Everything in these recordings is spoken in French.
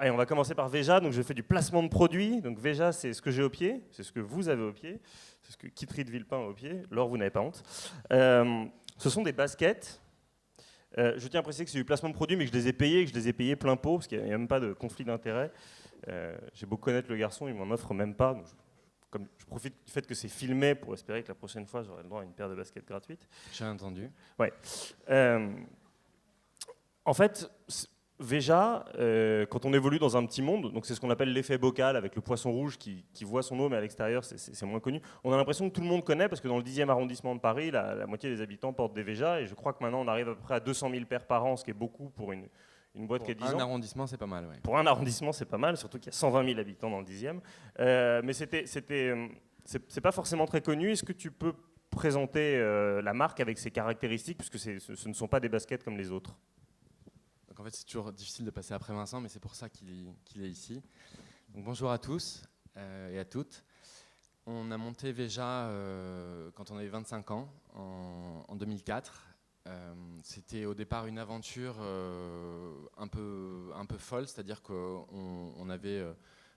Allez, on va commencer par Veja. Donc, je fais du placement de produits. Donc, Veja, c'est ce que j'ai au pied, c'est ce que vous avez au pied, c'est ce que Kitry de Villepin a au pied. Laure, vous n'avez pas honte. Ce sont des baskets. Je tiens à préciser que c'est du placement de produits, mais que je les ai payés plein pot, parce qu'il n'y a même pas de conflit d'intérêt. J'ai beau connaître le garçon, il m'en offre même pas. Donc je profite du fait que c'est filmé pour espérer que la prochaine fois, j'aurai le droit à une paire de baskets gratuites. J'ai entendu. Ouais. En fait, Veja, quand on évolue dans un petit monde, donc c'est ce qu'on appelle l'effet bocal avec le poisson rouge qui voit son eau, mais à l'extérieur, c'est moins connu. On a l'impression que tout le monde connaît, parce que dans le 10e arrondissement de Paris, la moitié des habitants portent des Veja, et je crois que maintenant, on arrive à peu près à 200 000 paires par an, ce qui est beaucoup pour une boîte qui a 10 ans. Un arrondissement, c'est pas mal, ouais. Pour un arrondissement, c'est pas mal, surtout qu'il y a 120 000 habitants dans le 10e. Mais c'est pas forcément très connu. Est-ce que tu peux présenter la marque avec ses caractéristiques, puisque ce ne sont pas des baskets comme les autres? Donc en fait, c'est toujours difficile de passer après Vincent, mais c'est pour ça qu'il est ici. Donc bonjour à tous et à toutes. On a monté Veja quand on avait 25 ans, en 2004. C'était au départ une aventure un peu folle, c'est-à-dire qu'on avait,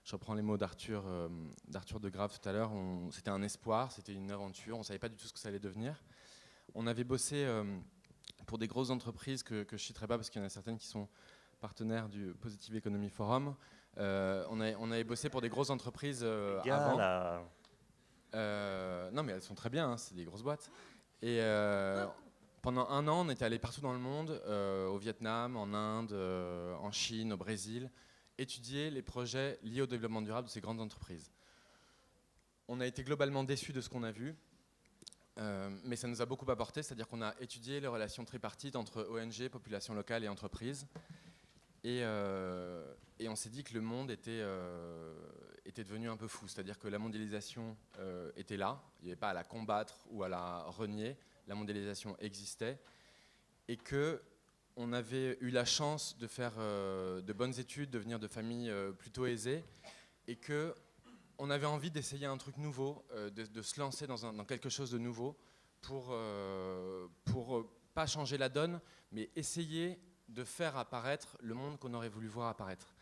je reprends les mots d'Arthur de Grave tout à l'heure, c'était un espoir, c'était une aventure, on ne savait pas du tout ce que ça allait devenir. On avait bossé pour des grosses entreprises que je ne citerai pas parce qu'il y en a certaines qui sont partenaires du Positive Economy Forum. On avait bossé pour des grosses entreprises avant. Non mais elles sont très bien, hein, c'est des grosses boîtes. Et pendant un an, on était allé partout dans le monde, au Vietnam, en Inde, en Chine, au Brésil, étudier les projets liés au développement durable de ces grandes entreprises. On a été globalement déçus de ce qu'on a vu, mais ça nous a beaucoup apporté, c'est-à-dire qu'on a étudié les relations tripartites entre ONG, population locale et entreprises. Et on s'est dit que le monde était devenu un peu fou, c'est-à-dire que la mondialisation était là, il n'y avait pas à la combattre ou à la renier. La mondialisation existait et qu'on avait eu la chance de faire de bonnes études, de venir de familles plutôt aisées et qu'on avait envie d'essayer un truc nouveau, de se lancer dans quelque chose de nouveau pour pas changer la donne, mais essayer de faire apparaître le monde qu'on aurait voulu voir apparaître.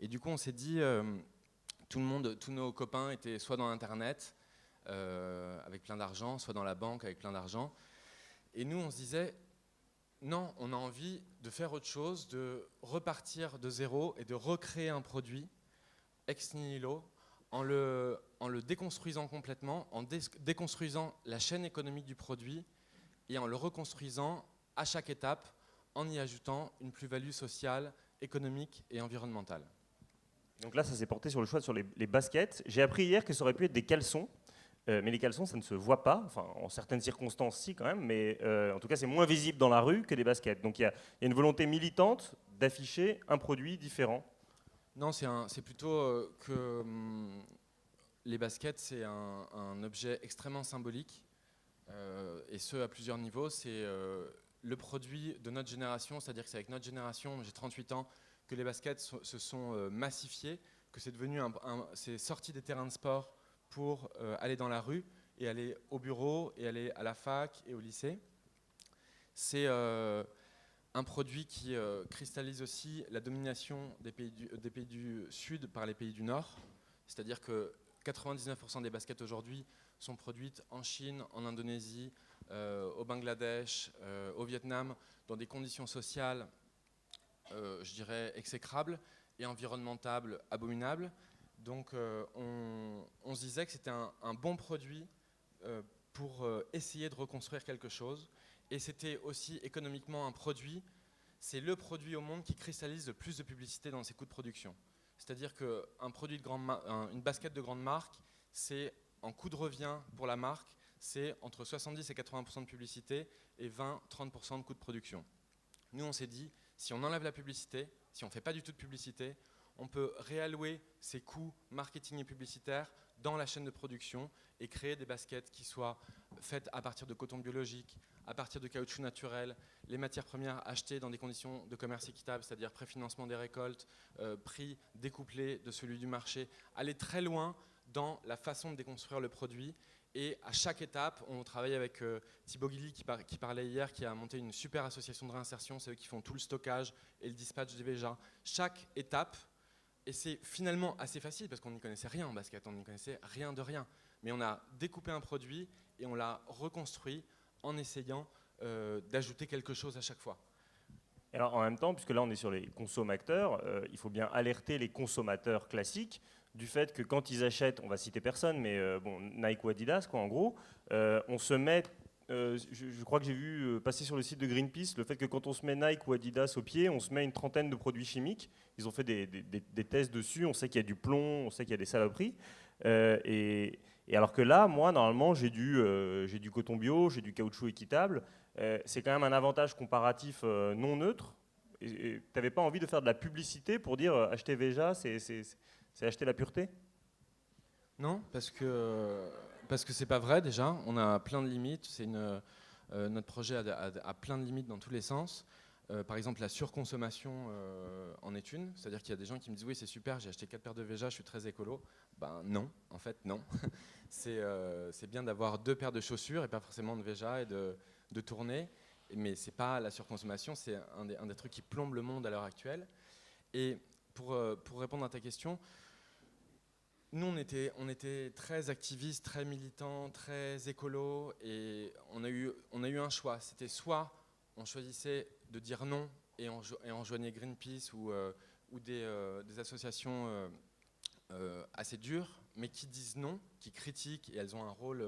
Et du coup, on s'est dit, tous nos copains étaient soit dans Internet, avec plein d'argent, soit dans la banque avec plein d'argent. Et nous, on se disait, non, on a envie de faire autre chose, de repartir de zéro et de recréer un produit ex nihilo en le déconstruisant complètement, en déconstruisant la chaîne économique du produit et en le reconstruisant à chaque étape en y ajoutant une plus-value sociale, économique et environnementale. Donc là, ça s'est porté sur le choix sur les baskets. J'ai appris hier que ça aurait pu être des caleçons. Mais les caleçons, ça ne se voit pas, enfin en certaines circonstances si quand même, mais en tout cas c'est moins visible dans la rue que des baskets. Donc il y a une volonté militante d'afficher un produit différent. Non, c'est plutôt que les baskets, c'est un objet extrêmement symbolique, et ce à plusieurs niveaux. C'est le produit de notre génération, c'est-à-dire que c'est avec notre génération, j'ai 38 ans, que les baskets se sont massifiées, que c'est devenu c'est sorti des terrains de sport pour aller dans la rue et aller au bureau et aller à la fac et au lycée. C'est un produit qui cristallise aussi la domination des pays du Sud par les pays du Nord. C'est-à-dire que 99% des baskets aujourd'hui sont produites en Chine, en Indonésie, au Bangladesh, au Vietnam, dans des conditions sociales, je dirais, exécrables et environnementales abominables. Donc on se disait que c'était un bon produit pour essayer de reconstruire quelque chose. Et c'était aussi économiquement un produit, c'est le produit au monde qui cristallise le plus de publicité dans ses coûts de production. C'est-à-dire qu'un produit une basket de grande marque, c'est en coût de revient pour la marque, c'est entre 70 et 80% de publicité et 20-30% de coût de production. Nous, on s'est dit, si on enlève la publicité, si on ne fait pas du tout de publicité, on peut réallouer ces coûts marketing et publicitaires dans la chaîne de production et créer des baskets qui soient faites à partir de coton biologique, à partir de caoutchouc naturel, les matières premières achetées dans des conditions de commerce équitable, c'est-à-dire préfinancement des récoltes, prix découplé de celui du marché, aller très loin dans la façon de déconstruire le produit. Et à chaque étape, on travaille avec Thibaut Guilly qui parlait hier, qui a monté une super association de réinsertion, c'est eux qui font tout le stockage et le dispatch des Veja. Chaque étape Et c'est finalement assez facile parce qu'on n'y connaissait rien en basket, on n'y connaissait rien de rien. Mais on a découpé un produit et on l'a reconstruit en essayant d'ajouter quelque chose à chaque fois. Alors en même temps, puisque là on est sur les consommateurs, il faut bien alerter les consommateurs classiques du fait que quand ils achètent, on va citer personne, mais bon, Nike ou Adidas, quoi, en gros, on se met, je crois que j'ai vu passer sur le site de Greenpeace le fait que quand on se met Nike ou Adidas au pied, on se met une trentaine de produits chimiques. Ils ont fait des tests dessus, on sait qu'il y a du plomb, on sait qu'il y a des saloperies. Et alors que là, moi, normalement, j'ai du coton bio, j'ai du caoutchouc équitable. C'est quand même un avantage comparatif non neutre. Et tu n'avais pas envie de faire de la publicité pour dire acheter Veja, c'est acheter la pureté? Non, parce que c'est pas vrai déjà. On a plein de limites. Notre projet a plein de limites dans tous les sens. Par exemple, la surconsommation en est une. C'est-à-dire qu'il y a des gens qui me disent oui, c'est super, j'ai acheté 4 paires de Veja, je suis très écolo. Ben non, en fait non. C'est bien d'avoir 2 paires de chaussures et pas forcément de Veja et de tourner. Mais c'est pas la surconsommation, c'est un des trucs qui plombe le monde à l'heure actuelle. Et pour répondre à ta question, nous, on était très activistes, très militants, très écolos, et on a eu un choix. C'était soit on choisissait de dire non et on rejoignait Greenpeace ou des associations assez dures, mais qui disent non, qui critiquent, et elles ont un rôle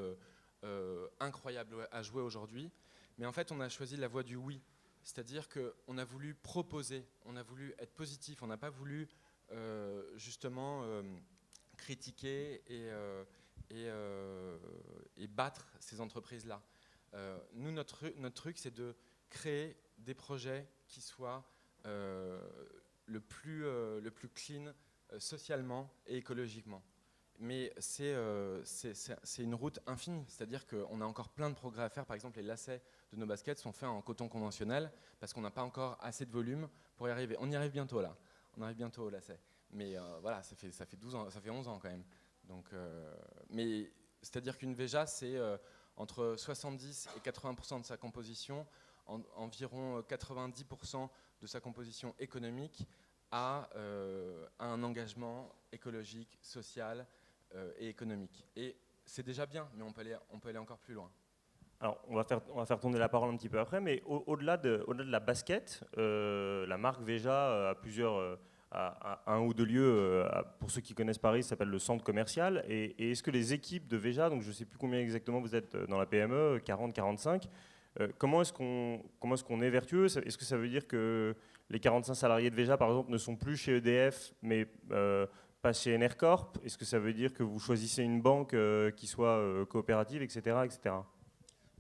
incroyable à jouer aujourd'hui. Mais en fait, on a choisi la voie du oui. C'est-à-dire qu'on a voulu proposer, on a voulu être positif, on n'a pas voulu justement critiquer et battre ces entreprises-là. Nous, notre truc, c'est de créer des projets qui soient le plus clean socialement et écologiquement. Mais c'est une route infinie, c'est-à-dire qu'on a encore plein de progrès à faire. Par exemple, les lacets de nos baskets sont faits en coton conventionnel parce qu'on n'a pas encore assez de volume pour y arriver. On y arrive bientôt là, on arrive bientôt au lacet. Mais voilà, ça fait 12 ans, ça fait 11 ans quand même. Donc, mais c'est-à-dire qu'une Veja, c'est entre 70 et 80% de sa composition, environ 90% de sa composition économique à un engagement écologique, social et économique. Et c'est déjà bien, mais on peut aller encore plus loin. Alors, on va faire tourner la parole un petit peu après, mais au-delà de la basket, la marque Veja a plusieurs, à un ou deux lieux, pour ceux qui connaissent Paris, ça s'appelle le centre commercial. Et est-ce que les équipes de Veja, donc je ne sais plus combien exactement vous êtes dans la PME, 40, 45, comment est-ce qu'on est vertueux? Est-ce que ça veut dire que les 45 salariés de Veja, par exemple, ne sont plus chez EDF, mais pas chez Enercorp? Est-ce que ça veut dire que vous choisissez une banque qui soit coopérative, etc., etc.?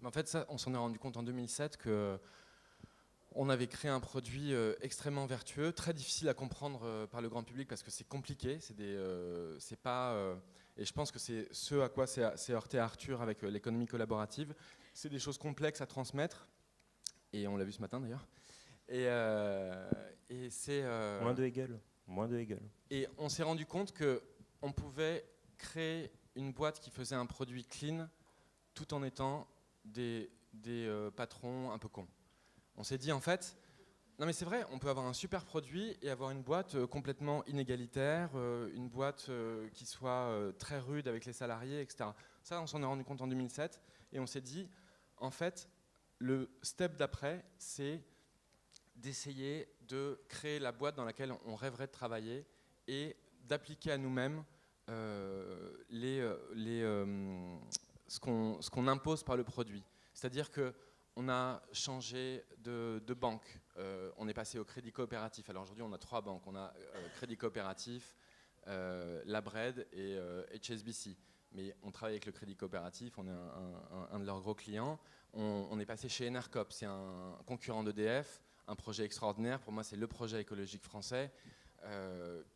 En fait, ça, on s'en est rendu compte en 2007 qu'on avait créé un produit extrêmement vertueux, très difficile à comprendre par le grand public parce que c'est compliqué, c'est pas... et je pense que c'est ce à quoi s'est heurté Arthur avec l'économie collaborative. C'est des choses complexes à transmettre, et on l'a vu ce matin d'ailleurs. Et c'est... Moins de Hegel. Moins de Hegel. Et on s'est rendu compte qu'on pouvait créer une boîte qui faisait un produit clean tout en étant des patrons un peu cons. On s'est dit en fait, non mais c'est vrai, on peut avoir un super produit et avoir une boîte complètement inégalitaire, une boîte qui soit très rude avec les salariés, etc. Ça, on s'en est rendu compte en 2007 et on s'est dit, en fait, le step d'après, c'est d'essayer de créer la boîte dans laquelle on rêverait de travailler et d'appliquer à nous-mêmes ce qu'on impose par le produit. C'est-à-dire qu'on a changé de banque. On est passé au crédit coopératif. Alors aujourd'hui, on a 3 banques. On a Crédit Coopératif, Labred et HSBC. Mais on travaille avec le Crédit Coopératif, on est un de leurs gros clients. On est passé chez Enercop, c'est un concurrent d'EDF, un projet extraordinaire. Pour moi, c'est le projet écologique français.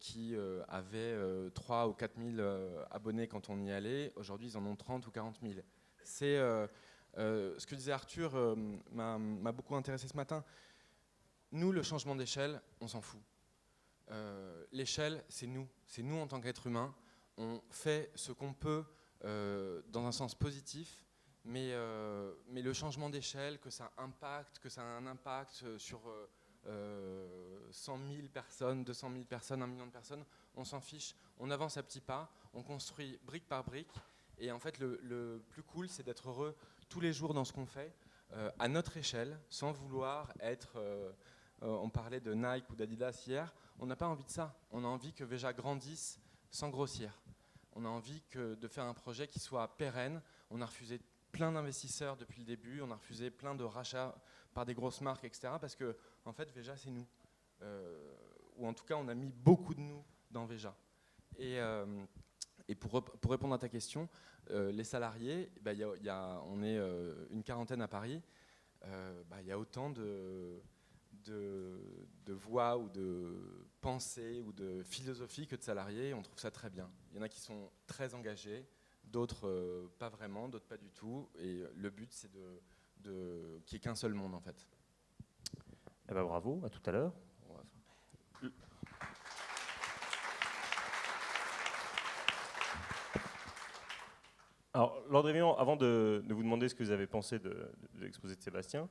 Qui avait 3 ou 4 000 abonnés quand on y allait. Aujourd'hui, ils en ont 30 ou 40 000. C'est ce que disait Arthur m'a beaucoup intéressé ce matin. Nous, le changement d'échelle, on s'en fout. L'échelle, c'est nous en tant qu'êtres humains. On fait ce qu'on peut dans un sens positif, mais le changement d'échelle, que ça impacte, que ça a un impact 100 000 personnes, 200 000 personnes, 1 million de personnes, on s'en fiche, on avance à petits pas, on construit brique par brique. Et en fait, le plus cool, c'est d'être heureux tous les jours dans ce qu'on fait, à notre échelle, sans vouloir être... on parlait de Nike ou d'Adidas hier, on n'a pas envie de ça. On a envie que Veja grandisse sans grossir. On a envie de faire un projet qui soit pérenne. On a refusé plein d'investisseurs depuis le début, on a refusé plein de rachats par des grosses marques, etc. Parce que, en fait, Veja, c'est nous. Ou en tout cas, on a mis beaucoup de nous dans Veja. Et pour répondre à ta question, les salariés, on est une quarantaine à Paris, il y a autant de voix ou de pensées ou de philosophie que de salariés, on trouve ça très bien. Il y en a qui sont très engagés, d'autres pas vraiment, d'autres pas du tout, et le but c'est qu'il n'y ait qu'un seul monde en fait. Eh ben, bravo, à tout à l'heure. Alors, Lord Réveillon, avant de vous demander ce que vous avez pensé de l'exposé de Sébastien,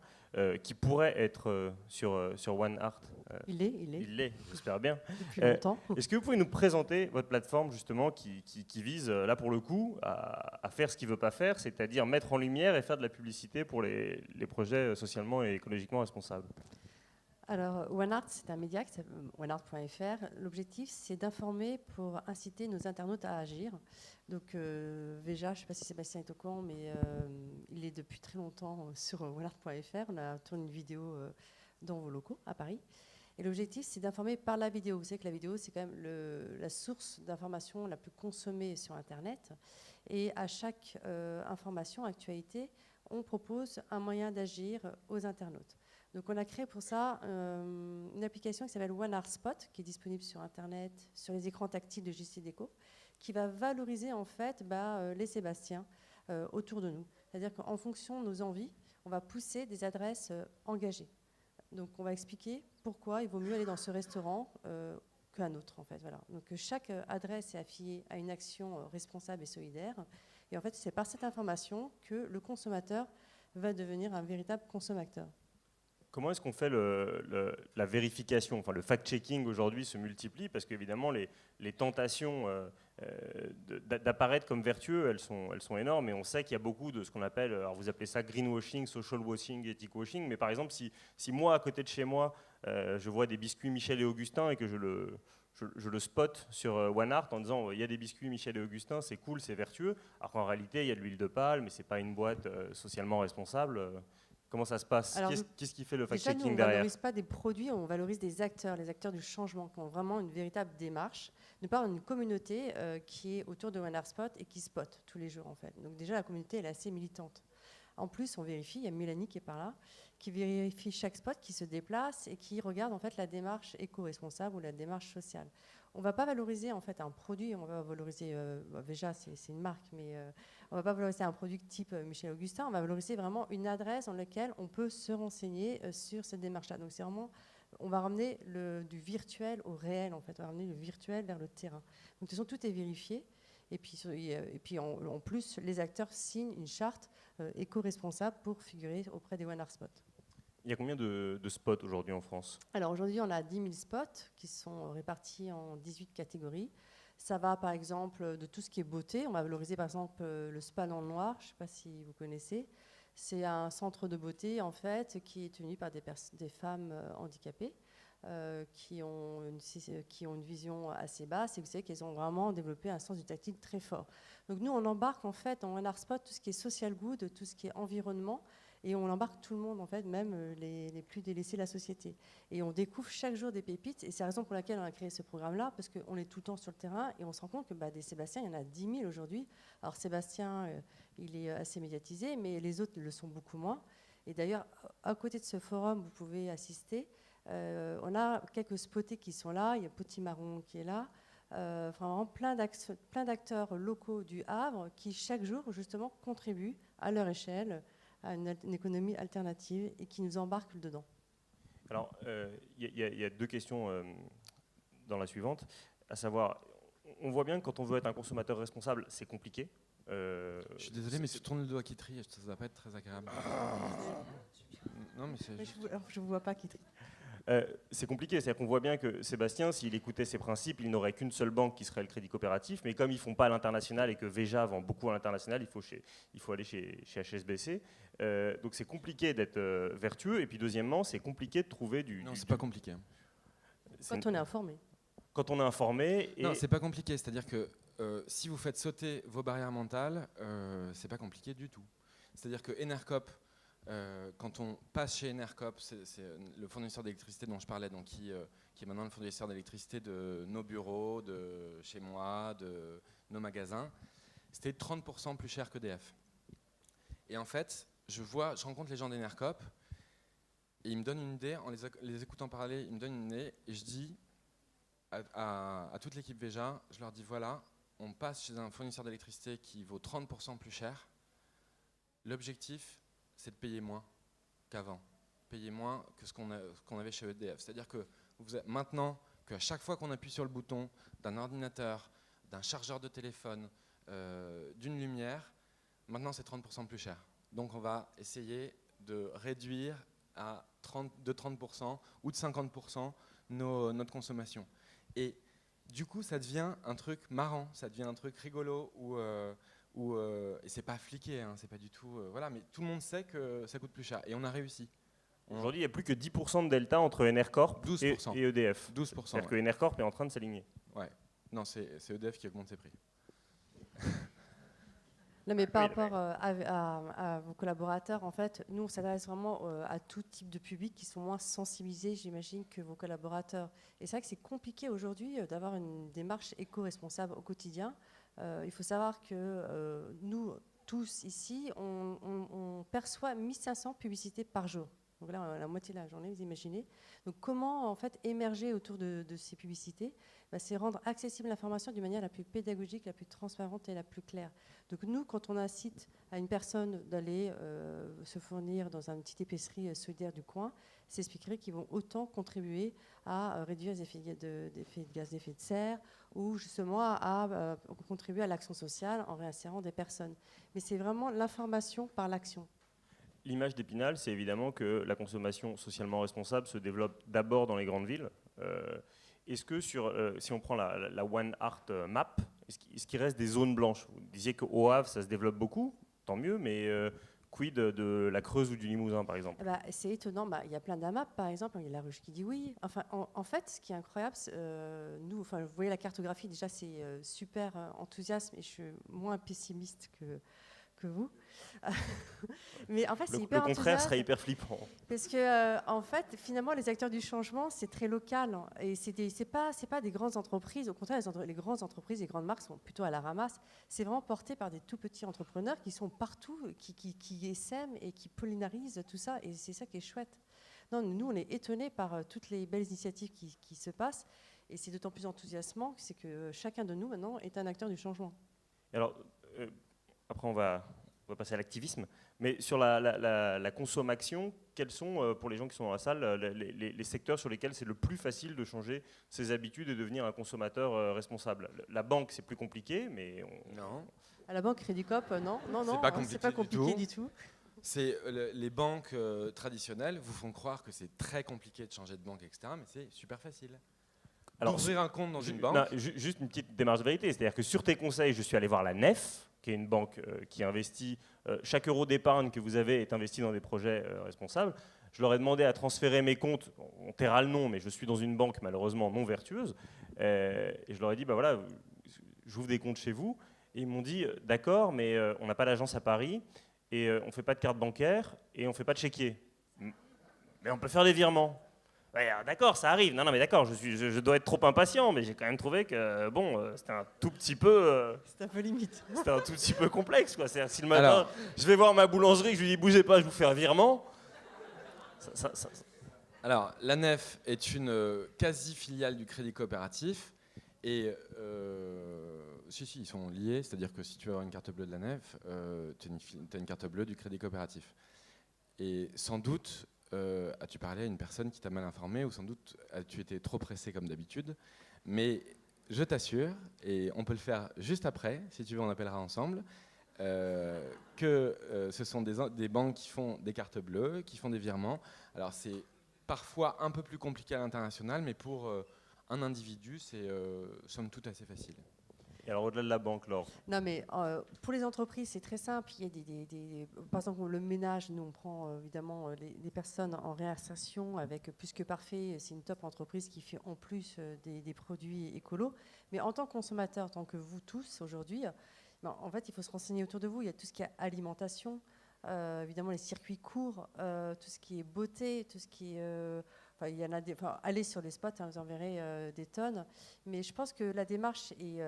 qui pourrait être sur One Art. Il l'est, j'espère bien. Depuis longtemps. Est-ce que vous pouvez nous présenter votre plateforme justement qui vise, là pour le coup, à faire ce qu'il ne veut pas faire, c'est-à-dire mettre en lumière et faire de la publicité pour les projets socialement et écologiquement responsables? Alors, OneArt, c'est un média qui s'appelle oneart.fr. L'objectif, c'est d'informer pour inciter nos internautes à agir. Donc, Veja, je ne sais pas si Sébastien est au courant, mais il est depuis très longtemps sur oneart.fr. On a tourné une vidéo dans vos locaux à Paris. Et l'objectif, c'est d'informer par la vidéo. Vous savez que la vidéo, c'est quand même la source d'information la plus consommée sur Internet. Et à chaque information, actualité, on propose un moyen d'agir aux internautes. Donc on a créé pour ça une application qui s'appelle OneArt Spot, qui est disponible sur Internet, sur les écrans tactiles de JC Déco, qui va valoriser en fait les Sébastiens autour de nous. C'est-à-dire qu'en fonction de nos envies, on va pousser des adresses engagées. Donc on va expliquer pourquoi il vaut mieux aller dans ce restaurant qu'un autre en fait. Voilà. Donc chaque adresse est affiliée à une action responsable et solidaire. Et en fait, c'est par cette information que le consommateur va devenir un véritable consommateur. Comment est-ce qu'on fait la vérification? Enfin, le fact-checking aujourd'hui se multiplie parce qu'évidemment, les tentations d'apparaître comme vertueux, elles sont énormes. Et on sait qu'il y a beaucoup de ce qu'on appelle, alors vous appelez ça greenwashing, social washing, ethic washing. Mais par exemple, si moi, à côté de chez moi, je vois des biscuits Michel et Augustin et que je le spot sur OneArt en disant il y a des biscuits Michel et Augustin, c'est cool, c'est vertueux. Alors qu'en réalité, il y a de l'huile de palme, mais ce n'est pas une boîte socialement responsable. Comment ça se passe? Qu'est-ce qui fait le fact-checking derrière? On ne valorise pas des produits, on valorise des acteurs, les acteurs du changement, qui ont vraiment une véritable démarche. Nous parlons d'une communauté qui est autour de OneArt Spot et qui spot tous les jours en fait. Donc déjà, la communauté elle est assez militante. En plus, on vérifie, il y a Mélanie qui est par là, qui vérifie chaque spot, qui se déplace et qui regarde en fait la démarche éco-responsable ou la démarche sociale. On ne va pas valoriser en fait un produit, on va valoriser, Veja c'est une marque, mais on ne va pas valoriser un produit type Michel Augustin, on va valoriser vraiment une adresse dans laquelle on peut se renseigner sur cette démarche-là. Donc c'est vraiment, on va ramener du virtuel au réel en fait, on va ramener le virtuel vers le terrain. Donc de toute façon, tout est vérifié. Et puis en plus, les acteurs signent une charte éco-responsable pour figurer auprès des OneArt Spot. Il y a combien de spots aujourd'hui en France? Alors aujourd'hui, on a 10 000 spots qui sont répartis en 18 catégories. Ça va par exemple de tout ce qui est beauté. On va valoriser par exemple le spa dans le noir, je ne sais pas si vous connaissez. C'est un centre de beauté en fait qui est tenu par des femmes handicapées. Qui ont une vision assez basse et vous savez qu'elles ont vraiment développé un sens du tactile très fort. Donc nous, on embarque en fait en OneArt Spot tout ce qui est social good, tout ce qui est environnement et on embarque tout le monde en fait, même les plus délaissés de la société. Et on découvre chaque jour des pépites et c'est la raison pour laquelle on a créé ce programme-là parce qu'on est tout le temps sur le terrain et on se rend compte que des Sébastien, il y en a 10 000 aujourd'hui. Alors Sébastien, il est assez médiatisé, mais les autres le sont beaucoup moins. Et d'ailleurs, à côté de ce forum, vous pouvez assister. On a quelques spotés qui sont là, il y a Potimarron qui est là, vraiment plein d'acteurs locaux du Havre qui chaque jour justement contribuent à leur échelle à une économie alternative et qui nous embarquent dedans. Alors, il y a deux questions dans la suivante, à savoir, on voit bien que quand on veut être un consommateur responsable, c'est compliqué. Je suis désolé, mais si tu tournes le doigt qui trie, ça ne va pas être très agréable. Non, mais je ne vous vois pas qui trie. C'est compliqué, c'est-à-dire qu'on voit bien que Sébastien, s'il écoutait ses principes, il n'aurait qu'une seule banque qui serait le Crédit Coopératif, mais comme ils ne font pas à l'international et que Veja vend beaucoup à l'international, il faut aller chez HSBC. Donc c'est compliqué d'être vertueux, et puis deuxièmement, c'est compliqué de trouver du... Non, c'est pas compliqué. Quand on est informé. Quand on est informé... Non, c'est pas compliqué, c'est-à-dire que si vous faites sauter vos barrières mentales, c'est pas compliqué du tout. C'est-à-dire que Enercop, quand on passe chez Enercop, c'est le fournisseur d'électricité dont je parlais, donc qui est maintenant le fournisseur d'électricité de nos bureaux, de chez moi, de nos magasins, c'était 30% plus cher qu'EDF. Et en fait, je rencontre les gens d'Enercop et ils me donnent une idée, en les écoutant parler, ils me donnent une idée et je dis à toute l'équipe Veja, je leur dis voilà, on passe chez un fournisseur d'électricité qui vaut 30% plus cher. L'objectif, c'est de payer moins qu'avant, payer moins que ce qu'on avait chez EDF. C'est-à-dire que maintenant, qu'à chaque fois qu'on appuie sur le bouton d'un ordinateur, d'un chargeur de téléphone, d'une lumière, maintenant c'est 30% plus cher. Donc on va essayer de réduire de 30% ou de 50% notre consommation. Et du coup, ça devient un truc marrant, ça devient un truc rigolo et c'est pas fliqué, hein, c'est pas du tout. Voilà, mais tout le monde sait que ça coûte plus cher. Et on a réussi. Aujourd'hui, il n'y a plus que 10% de delta entre Enercorp 12%. et EDF. 12%. C'est-à-dire que Enercorp est en train de s'aligner. Ouais. Non, c'est EDF qui augmente ses prix. Non, mais par rapport à vos collaborateurs, en fait, nous, on s'adresse vraiment à tout type de public qui sont moins sensibilisés, j'imagine, que vos collaborateurs. Et c'est vrai que c'est compliqué aujourd'hui d'avoir une démarche éco-responsable au quotidien. Il faut savoir que nous, tous ici, on perçoit 1500 publicités par jour. Donc là, la moitié de la journée, vous imaginez. Donc comment, en fait, émerger autour de ces publicités ? C'est rendre accessible l'information d'une manière la plus pédagogique, la plus transparente et la plus claire. Donc nous, quand on incite à une personne d'aller se fournir dans une petite épicerie solidaire du coin, c'est expliquer qu'ils vont autant contribuer à réduire les effets de gaz d'effet de serre ou justement à contribuer à l'action sociale en réinsérant des personnes. Mais c'est vraiment l'information par l'action. L'image d'Épinal, c'est évidemment que la consommation socialement responsable se développe d'abord dans les grandes villes. Est-ce que si on prend la One Art Map, est-ce qu'il reste des zones blanches ? Vous disiez qu'au Havre, ça se développe beaucoup, tant mieux, mais quid de la Creuse ou du Limousin, par exemple ? C'est étonnant. Il y a plein d'AMAP, par exemple. Il y a La Ruche qui dit oui. Enfin, en fait, ce qui est incroyable, vous voyez la cartographie, déjà, c'est super enthousiasme et je suis moins pessimiste que vous. Mais en fait, c'est hyper le contraire serait hyper flippant. Parce que, en fait, finalement, les acteurs du changement, c'est très local. Et c'est pas des grandes entreprises. Au contraire, les grandes entreprises, les grandes marques sont plutôt à la ramasse. C'est vraiment porté par des tout petits entrepreneurs qui sont partout, qui essaiment et qui pollinarisent tout ça. Et c'est ça qui est chouette. Non, nous, on est étonnés par toutes les belles initiatives qui se passent. Et c'est d'autant plus enthousiasmant que c'est que chacun de nous, maintenant, est un acteur du changement. Alors, après, on va passer à l'activisme. Mais sur la consommation, quels sont, pour les gens qui sont dans la salle, les secteurs sur lesquels c'est le plus facile de changer ses habitudes et devenir un consommateur responsable ? La banque, c'est plus compliqué, mais... Non. À la banque Crédit Coop, non, c'est pas compliqué du tout. Les banques traditionnelles vous font croire que c'est très compliqué de changer de banque, etc. Mais c'est super facile. Alors, ouvrir un compte dans une banque... Non, juste une petite démarche de vérité. C'est-à-dire que sur tes conseils, je suis allé voir la Nef, qui est une banque qui investit, chaque euro d'épargne que vous avez est investi dans des projets responsables. Je leur ai demandé à transférer mes comptes, on taira le nom, mais je suis dans une banque malheureusement non vertueuse, et je leur ai dit, voilà, j'ouvre des comptes chez vous, et ils m'ont dit, d'accord, mais on n'a pas d'agence à Paris, et on ne fait pas de carte bancaire, et on ne fait pas de chéquier. Mais on peut faire des virements. Ouais, d'accord, ça arrive. Non, mais d'accord, je dois être trop impatient, mais j'ai quand même trouvé que c'était un tout petit peu. C'était un peu limite. C'était un tout petit peu complexe, quoi. C'est-à-dire, si le matin, je vais voir ma boulangerie, que je lui dis bougez pas, je vous fais un virement. Alors, la Nef est une quasi-filiale du Crédit Coopératif, et si, ils sont liés. C'est-à-dire que si tu veux avoir une carte bleue de la Nef, tu as une carte bleue du Crédit Coopératif. Et sans doute. As-tu parlé à une personne qui t'a mal informé ou sans doute as-tu été trop pressé comme d'habitude, mais je t'assure, et on peut le faire juste après, si tu veux on appellera ensemble, que ce sont des banques qui font des cartes bleues, qui font des virements. Alors c'est parfois un peu plus compliqué à l'international, mais pour un individu, c'est somme toute assez facile. Et alors, au-delà de la banque, Laure? Non, mais pour les entreprises, c'est très simple. Il y a par exemple, le ménage, nous, on prend évidemment les personnes en réinsertion avec Plus que Parfait. C'est une top entreprise qui fait en plus des produits écolos. Mais en tant que consommateur, en tant que vous tous aujourd'hui, ben, en fait, il faut se renseigner autour de vous. Il y a tout ce qui est alimentation, évidemment les circuits courts, tout ce qui est beauté, tout ce qui est... il y en a allez sur les spots, hein, vous en verrez des tonnes. Mais je pense que la démarche est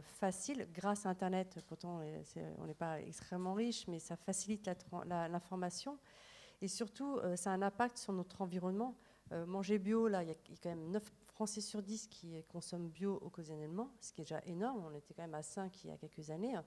facile grâce à Internet. Pourtant, on n'est pas extrêmement riche, mais ça facilite l'information. Et surtout, ça a un impact sur notre environnement. Manger bio, là, il y a quand même 9 Français sur 10 qui consomment bio occasionnellement, ce qui est déjà énorme. On était quand même à 5 il y a quelques années.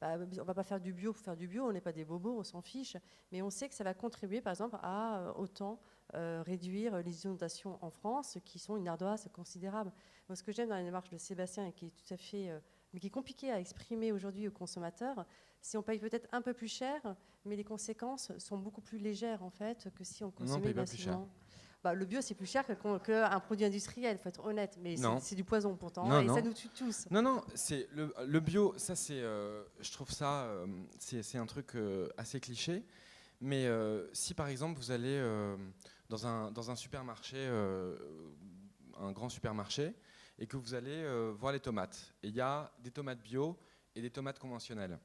On ne va pas faire du bio pour faire du bio, on n'est pas des bobos, on s'en fiche. Mais on sait que ça va contribuer, par exemple, à autant réduire les inondations en France, qui sont une ardoise considérable. Moi, ce que j'aime dans la démarche de Sébastien, et qui est tout à fait, mais qui est compliqué à exprimer aujourd'hui aux consommateurs, c'est qu'on paye peut-être un peu plus cher, mais les conséquences sont beaucoup plus légères en fait que si on consommait Non, on paye pas plus cher. Le bio, c'est plus cher qu'un produit industriel, il faut être honnête, mais c'est du poison pourtant, non, et non. ça nous tue tous. Non, c'est le bio, ça c'est, je trouve ça, c'est un truc assez cliché, mais si par exemple vous allez dans un supermarché, un grand supermarché, et que vous allez voir les tomates, et il y a des tomates bio et des tomates conventionnelles.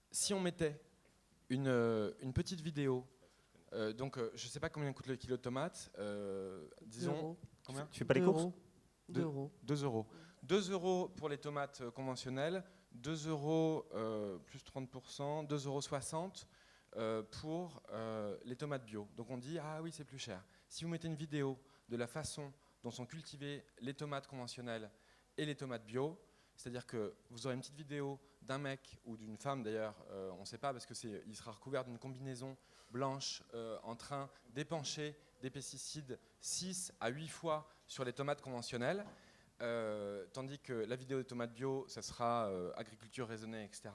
Si on mettait une petite vidéo, donc je ne sais pas combien coûte le kilo de tomates, disons... Combien ? Tu fais pas les courses ? 2 euros. 2 euros. 2 euros pour les tomates conventionnelles, 2 euros plus 30%, 2,60 € pour les tomates bio. Donc on dit, ah oui, c'est plus cher. Si vous mettez une vidéo de la façon dont sont cultivées les tomates conventionnelles et les tomates bio, c'est-à-dire que vous aurez une petite vidéo d'un mec ou d'une femme d'ailleurs, on ne sait pas parce qu'il sera recouvert d'une combinaison blanche en train d'épancher des pesticides 6 à 8 fois sur les tomates conventionnelles, tandis que la vidéo de tomates bio, ça sera agriculture raisonnée, etc.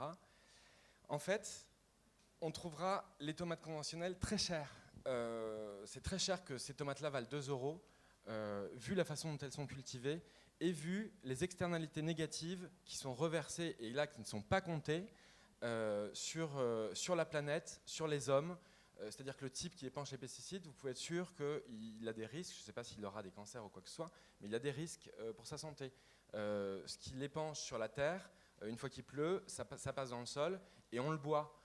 En fait, on trouvera les tomates conventionnelles très chères. C'est très cher que ces tomates-là valent 2 euros, vu la façon dont elles sont cultivées, et vu les externalités négatives qui sont reversées, et là qui ne sont pas comptées, sur la planète, sur les hommes. C'est-à-dire que le type qui épanche les pesticides, vous pouvez être sûr qu'il a des risques, je ne sais pas s'il aura des cancers ou quoi que ce soit, mais il a des risques pour sa santé. Ce qu'il épanche sur la terre, une fois qu'il pleut, ça passe dans le sol et on le boit.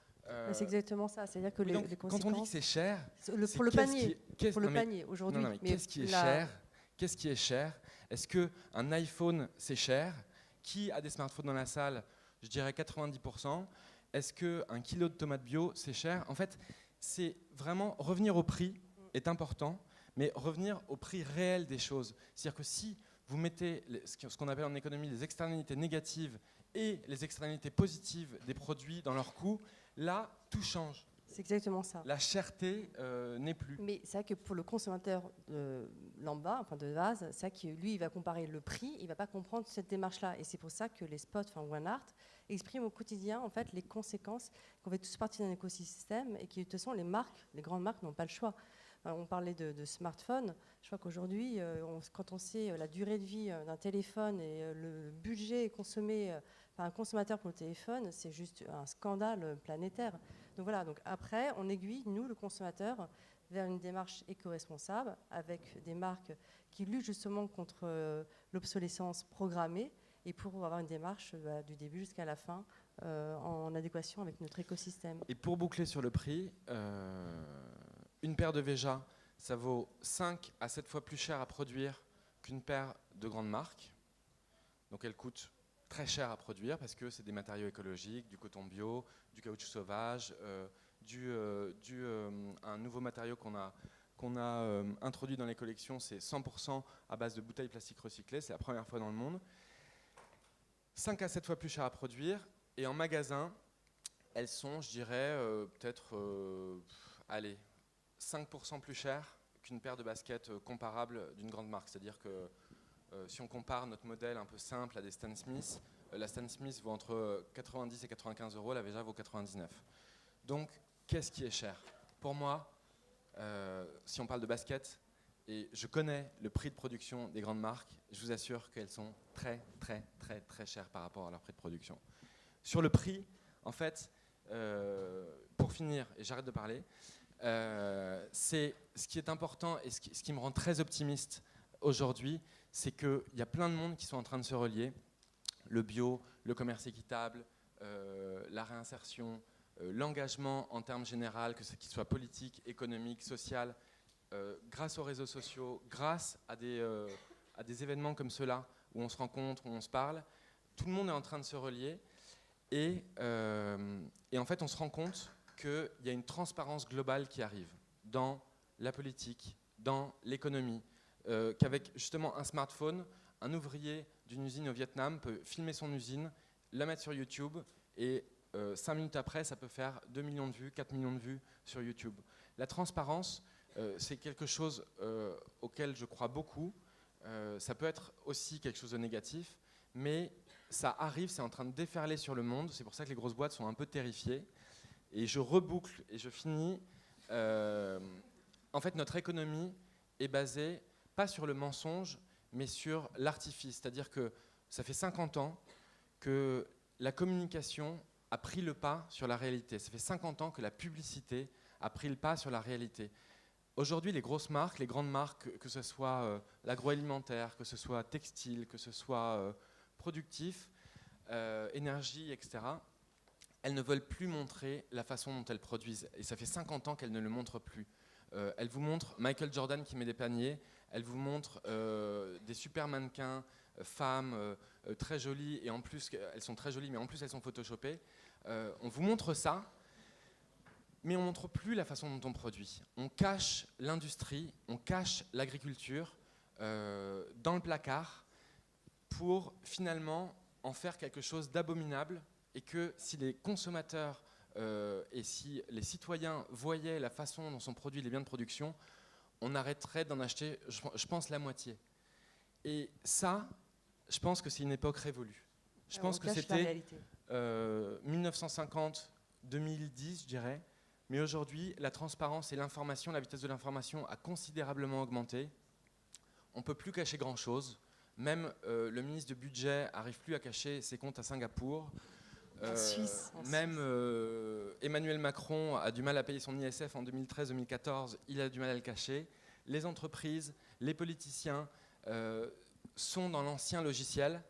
C'est exactement ça, c'est-à-dire que les conséquences... Quand on dit que c'est cher, pour le panier aujourd'hui. Mais qu'est-ce qui est cher ? Qu'est-ce qui est cher ? Est-ce qu'un iPhone, c'est cher ? Qui a des smartphones dans la salle ? Je dirais 90%. Est-ce qu'un kilo de tomates bio, c'est cher ? En fait, c'est vraiment revenir au prix est important, mais revenir au prix réel des choses. C'est-à-dire que si vous mettez ce qu'on appelle en économie les externalités négatives et les externalités positives des produits dans leur coût, là, tout change. C'est exactement ça. La cherté n'est plus. Mais c'est vrai que pour le consommateur lambda, enfin de base, c'est vrai que lui, il va comparer le prix, il ne va pas comprendre cette démarche-là. Et c'est pour ça que les spots, enfin OneArt, expriment au quotidien en fait les conséquences qu'on fait tous partie d'un écosystème et qui de toute façon les grandes marques n'ont pas le choix. On parlait de smartphones. Je crois qu'aujourd'hui, quand on sait la durée de vie d'un téléphone et le budget consommé par un consommateur pour le téléphone, c'est juste un scandale planétaire. Donc voilà, donc après, on aiguille, nous, le consommateur, vers une démarche éco-responsable avec des marques qui luttent justement contre l'obsolescence programmée et pour avoir une démarche du début jusqu'à la fin en adéquation avec notre écosystème. Et pour boucler sur le prix, une paire de Veja, ça vaut 5 à 7 fois plus cher à produire qu'une paire de grandes marques. Donc elle coûte très cher à produire parce que c'est des matériaux écologiques, du coton bio, du caoutchouc sauvage, un nouveau matériau qu'on a introduit dans les collections, c'est 100% à base de bouteilles plastiques recyclées, c'est la première fois dans le monde. 5 à 7 fois plus cher à produire, et en magasin, elles sont, je dirais, peut-être, 5% plus cher qu'une paire de baskets comparable d'une grande marque. C'est-à-dire que si on compare notre modèle un peu simple à des Stan Smith, la Stan Smith vaut entre 90 et 95 euros, la Veja vaut 99. Donc, qu'est-ce qui est cher ? Pour moi, Si on parle de basket, et je connais le prix de production des grandes marques, je vous assure qu'elles sont très, très, très, très chères par rapport à leur prix de production. Sur le prix, en fait, pour finir, et j'arrête de parler, c'est ce qui est important et ce qui me rend très optimiste aujourd'hui, c'est qu'il y a plein de monde qui sont en train de se relier. Le bio, le commerce équitable, la réinsertion, l'engagement en termes généraux, que ce soit politique, économique, social, grâce aux réseaux sociaux, grâce à des événements comme ceux-là, où on se rencontre, où on se parle, tout le monde est en train de se relier. Et en fait, on se rend compte qu'il y a une transparence globale qui arrive dans la politique, dans l'économie, qu'avec justement un smartphone, un ouvrier d'une usine au Vietnam peut filmer son usine, la mettre sur YouTube, et 5 minutes après, ça peut faire 2 millions de vues, 4 millions de vues sur YouTube. La transparence, c'est quelque chose auquel je crois beaucoup. Ça peut être aussi quelque chose de négatif, mais ça arrive, c'est en train de déferler sur le monde. C'est pour ça que les grosses boîtes sont un peu terrifiées. Et je reboucle et je finis. En fait, notre économie est basée pas sur le mensonge, mais sur l'artifice. C'est-à-dire que ça fait 50 ans que la communication a pris le pas sur la réalité. Ça fait 50 ans que la publicité a pris le pas sur la réalité. Aujourd'hui, les grosses marques, les grandes marques, que ce soit l'agroalimentaire, que ce soit textile, que ce soit productif, énergie, etc., elles ne veulent plus montrer la façon dont elles produisent. Et ça fait 50 ans qu'elles ne le montrent plus. Elles vous montrent Michael Jordan qui met des paniers, elles vous montrent des super mannequins, femmes très jolies, et en plus, elles sont très jolies, mais en plus elles sont photoshopées. On vous montre ça, mais on ne montre plus la façon dont on produit. On cache l'industrie, on cache l'agriculture dans le placard pour finalement en faire quelque chose d'abominable, et que si les consommateurs et si les citoyens voyaient la façon dont sont produits les biens de production, on arrêterait d'en acheter, je pense, la moitié. Et ça, je pense que c'est une époque révolue. Je pense que c'était 1950, 2010, je dirais. Mais aujourd'hui, la transparence et l'information, la vitesse de l'information a considérablement augmenté. On ne peut plus cacher grand-chose. Même le ministre du Budget n'arrive plus à cacher ses comptes à Singapour. Même Emmanuel Macron a du mal à payer son ISF en 2013-2014, il a du mal à le cacher. Les entreprises, les politiciens sont dans l'ancien logiciel,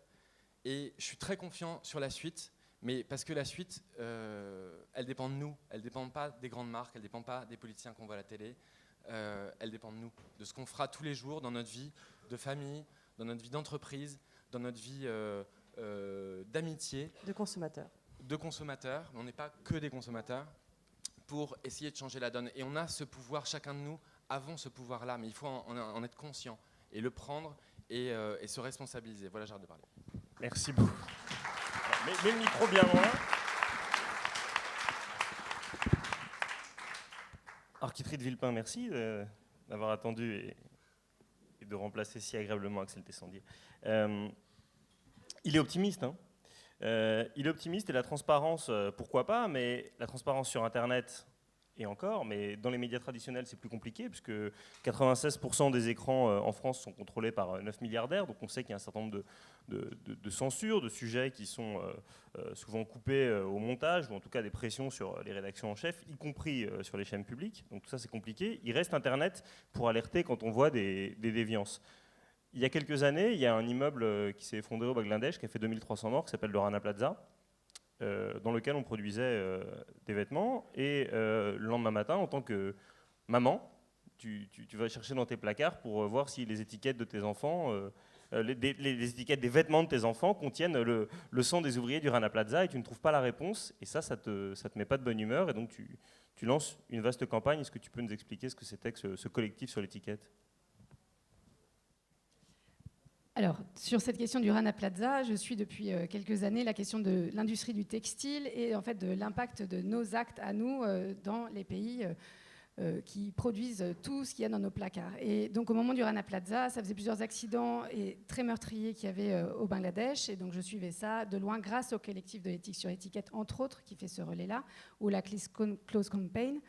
et je suis très confiant sur la suite, mais parce que la suite, elle dépend de nous, elle ne dépend pas des grandes marques, elle ne dépend pas des politiciens qu'on voit à la télé, elle dépend de nous, de ce qu'on fera tous les jours dans notre vie de famille, dans notre vie d'entreprise, dans notre vie d'amitié. De consommateurs. De consommateurs, mais on n'est pas que des consommateurs, pour essayer de changer la donne. Et on a ce pouvoir, chacun de nous avons ce pouvoir-là, mais il faut en être conscient et le prendre et se responsabiliser. Voilà, j'arrête de parler. Merci beaucoup. Mets le micro bien loin. Architride Villepin, merci d'avoir attendu et de remplacer si agréablement Axel Tessandier. Il est optimiste, hein. Il est optimiste, et la transparence, pourquoi pas, mais la transparence sur Internet, et encore, mais dans les médias traditionnels, c'est plus compliqué, puisque 96% des écrans en France sont contrôlés par 9 milliardaires, donc on sait qu'il y a un certain nombre de censures, de sujets qui sont souvent coupés au montage, ou en tout cas des pressions sur les rédactions en chef, y compris sur les chaînes publiques, donc tout ça c'est compliqué. Il reste Internet pour alerter quand on voit des déviances. Il y a quelques années, il y a un immeuble qui s'est effondré au Bangladesh, qui a fait 2300 morts, qui s'appelle le Rana Plaza, dans lequel on produisait des vêtements. Et le lendemain matin, en tant que maman, tu vas chercher dans tes placards pour voir si les étiquettes de tes enfants, les étiquettes des vêtements de tes enfants contiennent le sang des ouvriers du Rana Plaza, et tu ne trouves pas la réponse. Et ça te met pas de bonne humeur, et donc tu lances une vaste campagne. Est-ce que tu peux nous expliquer ce que c'était que ce collectif sur l'étiquette ? Alors, sur cette question du Rana Plaza, je suis depuis quelques années la question de l'industrie du textile et en fait de l'impact de nos actes à nous dans les pays qui produisent tout ce qu'il y a dans nos placards. Et donc au moment du Rana Plaza, ça faisait plusieurs accidents et très meurtriers qu'il y avait au Bangladesh, et donc je suivais ça de loin grâce au collectif de l'éthique sur étiquette, entre autres, qui fait ce relais-là, ou la Close Campaign.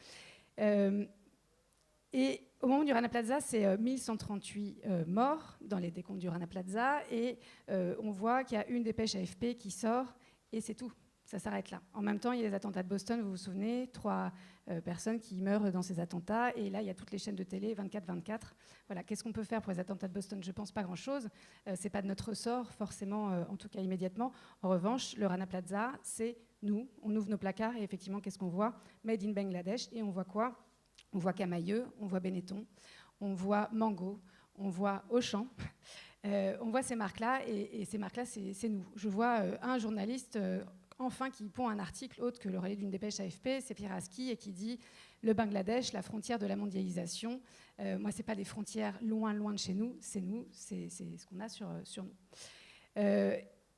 Et au moment du Rana Plaza, c'est 1138 morts dans les décomptes du Rana Plaza. Et on voit qu'il y a une dépêche AFP qui sort, et c'est tout. Ça s'arrête là. En même temps, il y a les attentats de Boston, vous vous souvenez, 3 personnes qui meurent dans ces attentats. Et là, il y a toutes les chaînes de télé, 24-24. Voilà, qu'est-ce qu'on peut faire pour les attentats de Boston? Je ne pense pas grand-chose. Ce n'est pas de notre ressort, forcément, en tout cas immédiatement. En revanche, le Rana Plaza, c'est nous. On ouvre nos placards et effectivement, qu'est-ce qu'on voit? Made in Bangladesh. Et on voit quoi? On voit Camailleux, on voit Benetton, on voit Mango, on voit Auchan. On voit ces marques-là, et ces marques-là, c'est nous. Je vois un journaliste, enfin, qui pond un article autre que le relais d'une dépêche AFP, c'est Pierre Aski, et qui dit « Le Bangladesh, la frontière de la mondialisation ». Moi, ce n'est pas des frontières loin de chez nous, c'est nous, c'est ce qu'on a sur nous.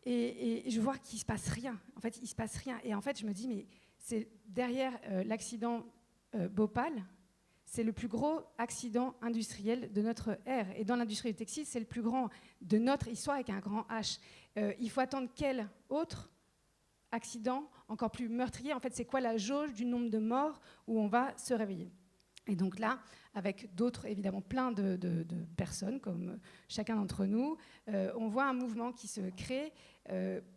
Et je vois qu'il ne se passe rien. En fait, il ne se passe rien. Et en fait, je me dis, mais c'est derrière l'accident Bhopal, c'est le plus gros accident industriel de notre ère. Et dans l'industrie du textile, c'est le plus grand de notre histoire avec un grand H. Il faut attendre quel autre accident encore plus meurtrier? En fait, c'est quoi la jauge du nombre de morts où on va se réveiller? Et donc là, avec d'autres, évidemment, plein de personnes, comme chacun d'entre nous, on voit un mouvement qui se crée,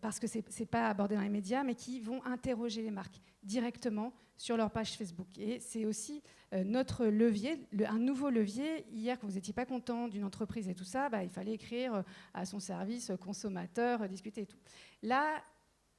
parce que ce n'est pas abordé dans les médias, mais qui vont interroger les marques directement sur leur page Facebook. Et c'est aussi notre levier, un nouveau levier. Hier, quand vous n'étiez pas content d'une entreprise et tout ça, il fallait écrire à son service consommateur, discuter et tout. Là,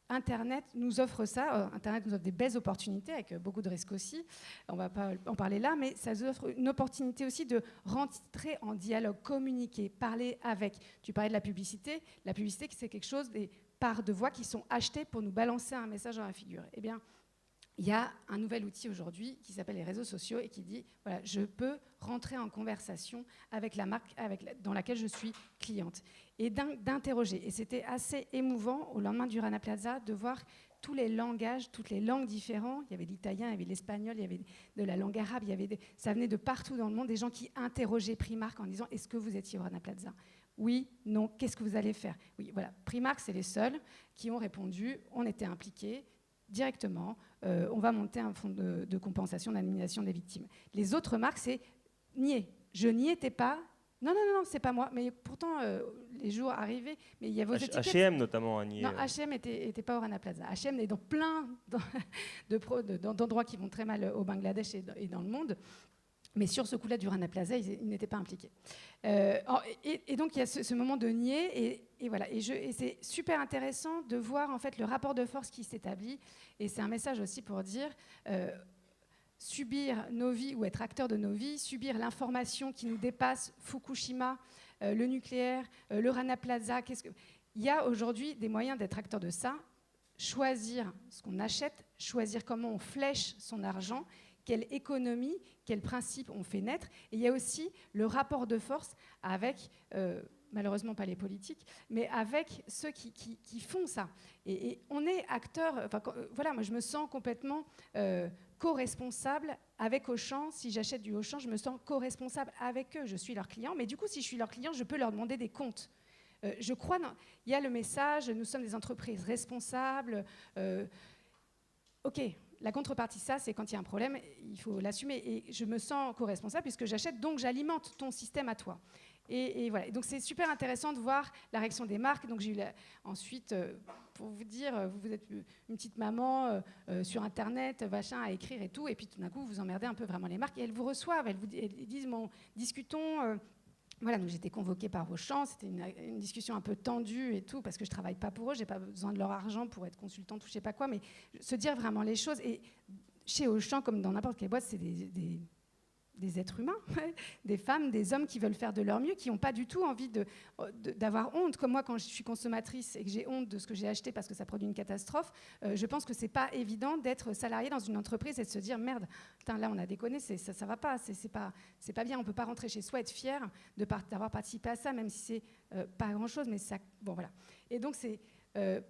Internet nous offre ça. Internet nous offre des belles opportunités, avec beaucoup de risques aussi. On ne va pas en parler là, mais ça nous offre une opportunité aussi de rentrer en dialogue, communiquer, parler avec. Tu parlais de la publicité. La publicité, c'est quelque chose, des parts de voix qui sont achetées pour nous balancer un message dans la figure. Eh bien, il y a un nouvel outil aujourd'hui qui s'appelle les réseaux sociaux et qui dit, voilà, je peux rentrer en conversation avec la marque dans laquelle je suis cliente et d'interroger. Et c'était assez émouvant au lendemain du Rana Plaza de voir tous les langages, toutes les langues différentes. Il y avait l'italien, il y avait l'espagnol, il y avait de la langue arabe, ça venait de partout dans le monde, des gens qui interrogeaient Primark en disant, est-ce que vous étiez au Rana Plaza? Oui, non, qu'est-ce que vous allez faire? Oui, voilà, Primark, c'est les seuls qui ont répondu, on était impliqués directement, on va monter un fonds de compensation, d'indemnisation des victimes. Les autres marques, c'est nier. Je n'y étais pas. Non, c'est pas moi. Mais pourtant, les jours arrivaient. Mais il y a vos étiquettes. H&M notamment a nié. Non, H&M était pas au Rana Plaza. H&M est dans plein d'endroits qui vont très mal au Bangladesh et dans le monde. Mais sur ce coup-là du Rana Plaza, ils n'étaient pas impliqués. Et donc, il y a ce moment de nier. Et voilà. Et c'est super intéressant de voir en fait, le rapport de force qui s'établit. Et c'est un message aussi pour dire subir nos vies ou être acteur de nos vies, subir l'information qui nous dépasse, Fukushima, le nucléaire, le Rana Plaza. Il y a aujourd'hui des moyens d'être acteur de ça, choisir ce qu'on achète, choisir comment on flèche son argent, quelle économie, quels principes on fait naître. Et il y a aussi le rapport de force avec, malheureusement pas les politiques, mais avec ceux qui font ça. Et on est acteur, voilà, moi je me sens complètement co-responsable avec Auchan. Si j'achète du Auchan, je me sens co-responsable avec eux. Je suis leur client, mais du coup, si je suis leur client, je peux leur demander des comptes. Je crois, il y a le message, nous sommes des entreprises responsables. OK. La contrepartie, ça, c'est quand il y a un problème, il faut l'assumer. Et je me sens co-responsable puisque j'achète, donc j'alimente ton système à toi. Et voilà. Et donc c'est super intéressant de voir la réaction des marques. Donc j'ai eu ensuite, pour vous dire, vous êtes une petite maman sur Internet, machin, à écrire et tout, et puis tout d'un coup vous emmerdez un peu vraiment les marques et elles vous reçoivent, elles disent discutons. Voilà, donc j'étais convoquée par Auchan, c'était une discussion un peu tendue et tout, parce que je ne travaille pas pour eux, je n'ai pas besoin de leur argent pour être consultante ou je ne sais pas quoi, mais se dire vraiment les choses. Et chez Auchan, comme dans n'importe quelle boîte, c'est des êtres humains, des femmes, des hommes qui veulent faire de leur mieux, qui n'ont pas du tout envie d'avoir honte. Comme moi, quand je suis consommatrice et que j'ai honte de ce que j'ai acheté parce que ça produit une catastrophe, je pense que ce n'est pas évident d'être salarié dans une entreprise et de se dire « Merde, putain, là, on a déconné, ça ne va pas, c'est pas bien, on ne peut pas rentrer chez soi, être fier d'avoir participé à ça, même si c'est pas grand-chose, mais ça... » Bon, voilà. Et donc, c'est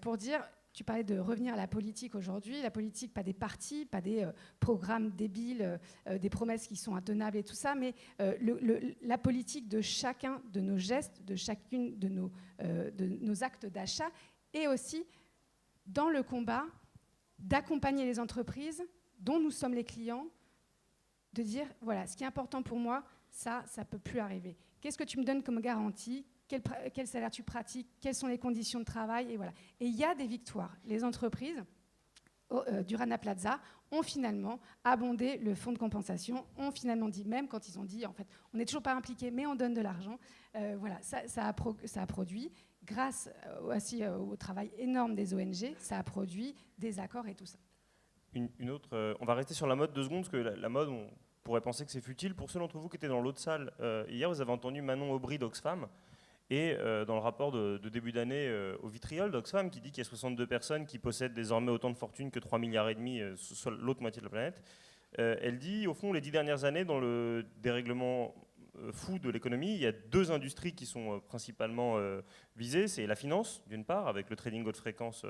pour dire... Tu parlais de revenir à la politique aujourd'hui. La politique, pas des partis, pas des programmes débiles, des promesses qui sont intenables et tout ça, mais la politique de chacun de nos gestes, de chacune de nos actes d'achat, et aussi dans le combat d'accompagner les entreprises dont nous sommes les clients de dire, voilà, ce qui est important pour moi, ça ne peut plus arriver. Qu'est-ce que tu me donnes comme garantie ? Quel salaire tu pratiques ? Quelles sont les conditions de travail ? Et voilà. Et il y a des victoires. Les entreprises du Rana Plaza ont finalement abondé le fonds de compensation, ont finalement dit, même quand ils ont dit, en fait, on n'est toujours pas impliqué, mais on donne de l'argent. Voilà, ça a produit, grâce aussi au travail énorme des ONG, ça a produit des accords et tout ça. Une autre, on va rester sur la mode 2 secondes, parce que la mode, on pourrait penser que c'est futile. Pour ceux d'entre vous qui étaient dans l'autre salle, hier, vous avez entendu Manon Aubry d'Oxfam, et dans le rapport de début d'année au vitriol d'Oxfam, qui dit qu'il y a 62 personnes qui possèdent désormais autant de fortune que 3,5 milliards sur l'autre moitié de la planète, elle dit, au fond, les 10 dernières années, dans le dérèglement fou de l'économie, il y a 2 industries qui sont principalement visées. C'est la finance, d'une part, avec le trading haute fréquence,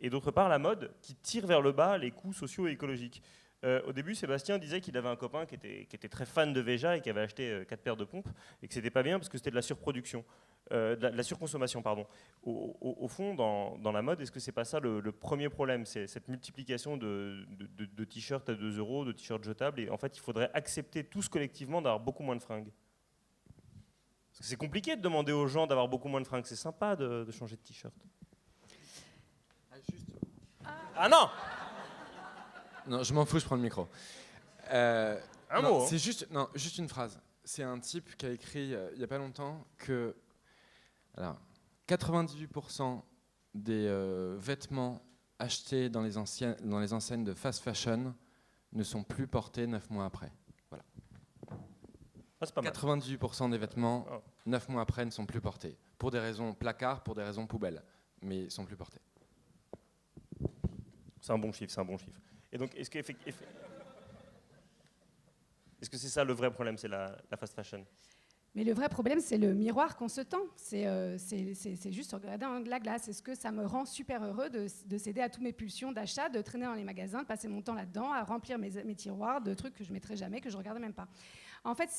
et d'autre part, la mode, qui tire vers le bas les coûts sociaux et écologiques. Au début, Sébastien disait qu'il avait un copain qui était très fan de Veja et qui avait acheté 4 paires de pompes et que c'était pas bien parce que c'était de la surproduction, de la surconsommation, pardon. Au fond, dans la mode, est-ce que c'est pas ça le premier problème ? C'est cette multiplication de t-shirts à 2 euros, de t-shirts jetables, et en fait, il faudrait accepter tous collectivement d'avoir beaucoup moins de fringues. Parce que c'est compliqué de demander aux gens d'avoir beaucoup moins de fringues. C'est sympa de changer de t-shirt. Ah non! Non, je m'en fous, je prends le micro. Un non, mot. C'est juste une phrase. C'est un type qui a écrit il n'y a pas longtemps que 98% des vêtements achetés dans les enseignes de fast fashion ne sont plus portés 9 mois après. Voilà. Ah, c'est pas mal. 98% des vêtements, 9 mois après, ne sont plus portés. Pour des raisons placard, pour des raisons poubelle. Mais ils ne sont plus portés. C'est un bon chiffre, c'est un bon chiffre. Et donc, est-ce que c'est ça le vrai problème, c'est la fast fashion ? Mais le vrai problème, c'est le miroir qu'on se tend. C'est juste regarder la glace. Est-ce que ça me rend super heureux de céder à toutes mes pulsions d'achat, de traîner dans les magasins, de passer mon temps là-dedans, à remplir mes tiroirs de trucs que je ne mettrai jamais, que je ne regarde même pas. En fait,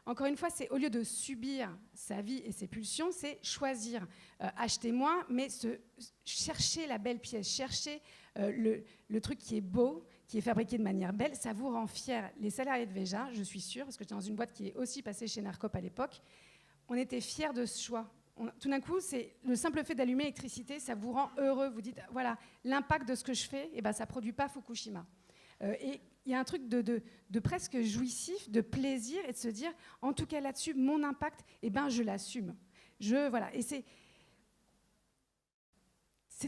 encore une fois, c'est au lieu de subir sa vie et ses pulsions, c'est choisir. Acheter moins, mais chercher la belle pièce, chercher le truc qui est beau, qui est fabriqué de manière belle, ça vous rend fier. Les salariés de Veja, je suis sûre, parce que j'étais dans une boîte qui est aussi passée chez Narcop à l'époque, on était fiers de ce choix. Tout d'un coup, c'est le simple fait d'allumer l'électricité, ça vous rend heureux. Vous dites, voilà, l'impact de ce que je fais, ça ne produit pas Fukushima. Et il y a un truc de presque jouissif, de plaisir, et de se dire, en tout cas là-dessus, mon impact, je l'assume. Voilà, et c'est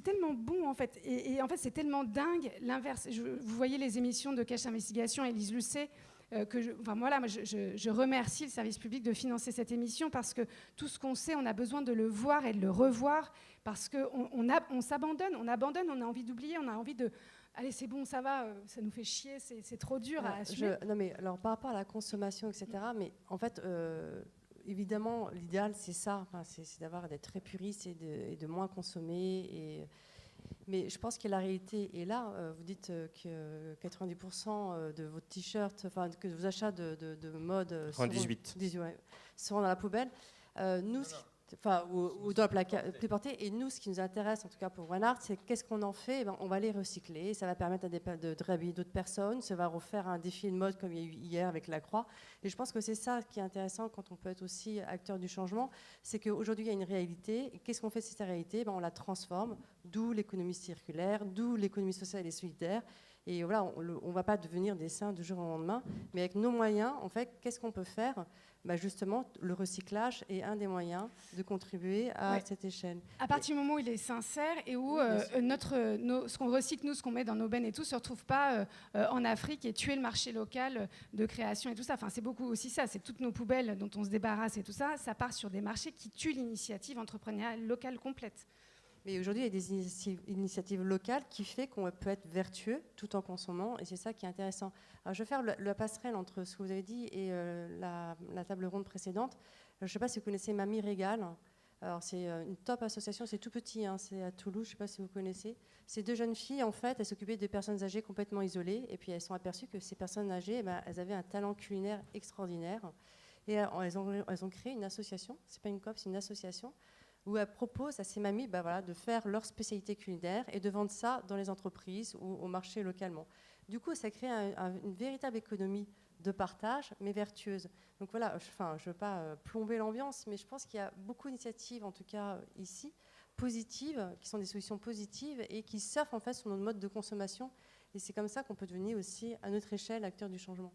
tellement bon, en fait. Et en fait, c'est tellement dingue, l'inverse. Vous voyez les émissions de Cache Investigation, Élise Lucet, je remercie le service public de financer cette émission parce que tout ce qu'on sait, on a besoin de le voir et de le revoir parce qu'on s'abandonne, on a envie d'oublier, on a envie de... Allez, c'est bon, ça va, ça nous fait chier, c'est trop dur à assumer. Non, mais alors, par rapport à la consommation, etc., mais en fait... évidemment, l'idéal, c'est ça, c'est d'être très puriste et de moins consommer. Mais je pense que la réalité est là. Vous dites que 90% de vos t-shirts, que vos achats de mode seront dans la poubelle. Ou dans le placard plus porté. Et nous, ce qui nous intéresse, en tout cas pour One Art, c'est qu'est-ce qu'on en fait ? On va les recycler. Ça va permettre de réhabiller d'autres personnes. Ça va refaire un défilé de mode comme il y a eu hier avec la Croix. Et je pense que c'est ça qui est intéressant quand on peut être aussi acteur du changement. C'est qu'aujourd'hui, il y a une réalité. Et qu'est-ce qu'on fait de cette réalité ? On la transforme. D'où l'économie circulaire, d'où l'économie sociale et solidaire. Et voilà, on ne va pas devenir des saints du jour au lendemain. Mais avec nos moyens, en fait, qu'est-ce qu'on peut faire ? Justement, le recyclage est un des moyens de contribuer à cette échelle. À partir du moment où il est sincère et où ce qu'on recycle, nous, ce qu'on met dans nos bennes et tout, ne se retrouve pas en Afrique et tuer le marché local de création et tout ça. Enfin, c'est beaucoup aussi ça. C'est toutes nos poubelles dont on se débarrasse et tout ça. Ça part sur des marchés qui tuent l'initiative entrepreneuriale locale complète. Mais aujourd'hui, il y a des initiatives locales qui font qu'on peut être vertueux tout en consommant, et c'est ça qui est intéressant. Alors, je vais faire la passerelle entre ce que vous avez dit et la table ronde précédente. Je ne sais pas si vous connaissez Mamie Régal. Alors, c'est une top association, c'est tout petit, c'est à Toulouse, je ne sais pas si vous connaissez. Ces 2 jeunes filles, en fait, elles s'occupaient de personnes âgées complètement isolées, et puis elles sont aperçues que ces personnes âgées, elles avaient un talent culinaire extraordinaire. Et elles ont créé une association, c'est pas une coop, c'est une association, où elles proposent à ces mamies de faire leur spécialité culinaire et de vendre ça dans les entreprises ou au marché localement. Du coup, ça crée une véritable économie de partage, mais vertueuse. Donc voilà, je ne veux pas plomber l'ambiance, mais je pense qu'il y a beaucoup d'initiatives, en tout cas ici, positives, qui sont des solutions positives et qui surfent en fait sur notre mode de consommation. Et c'est comme ça qu'on peut devenir aussi, à notre échelle, acteur du changement.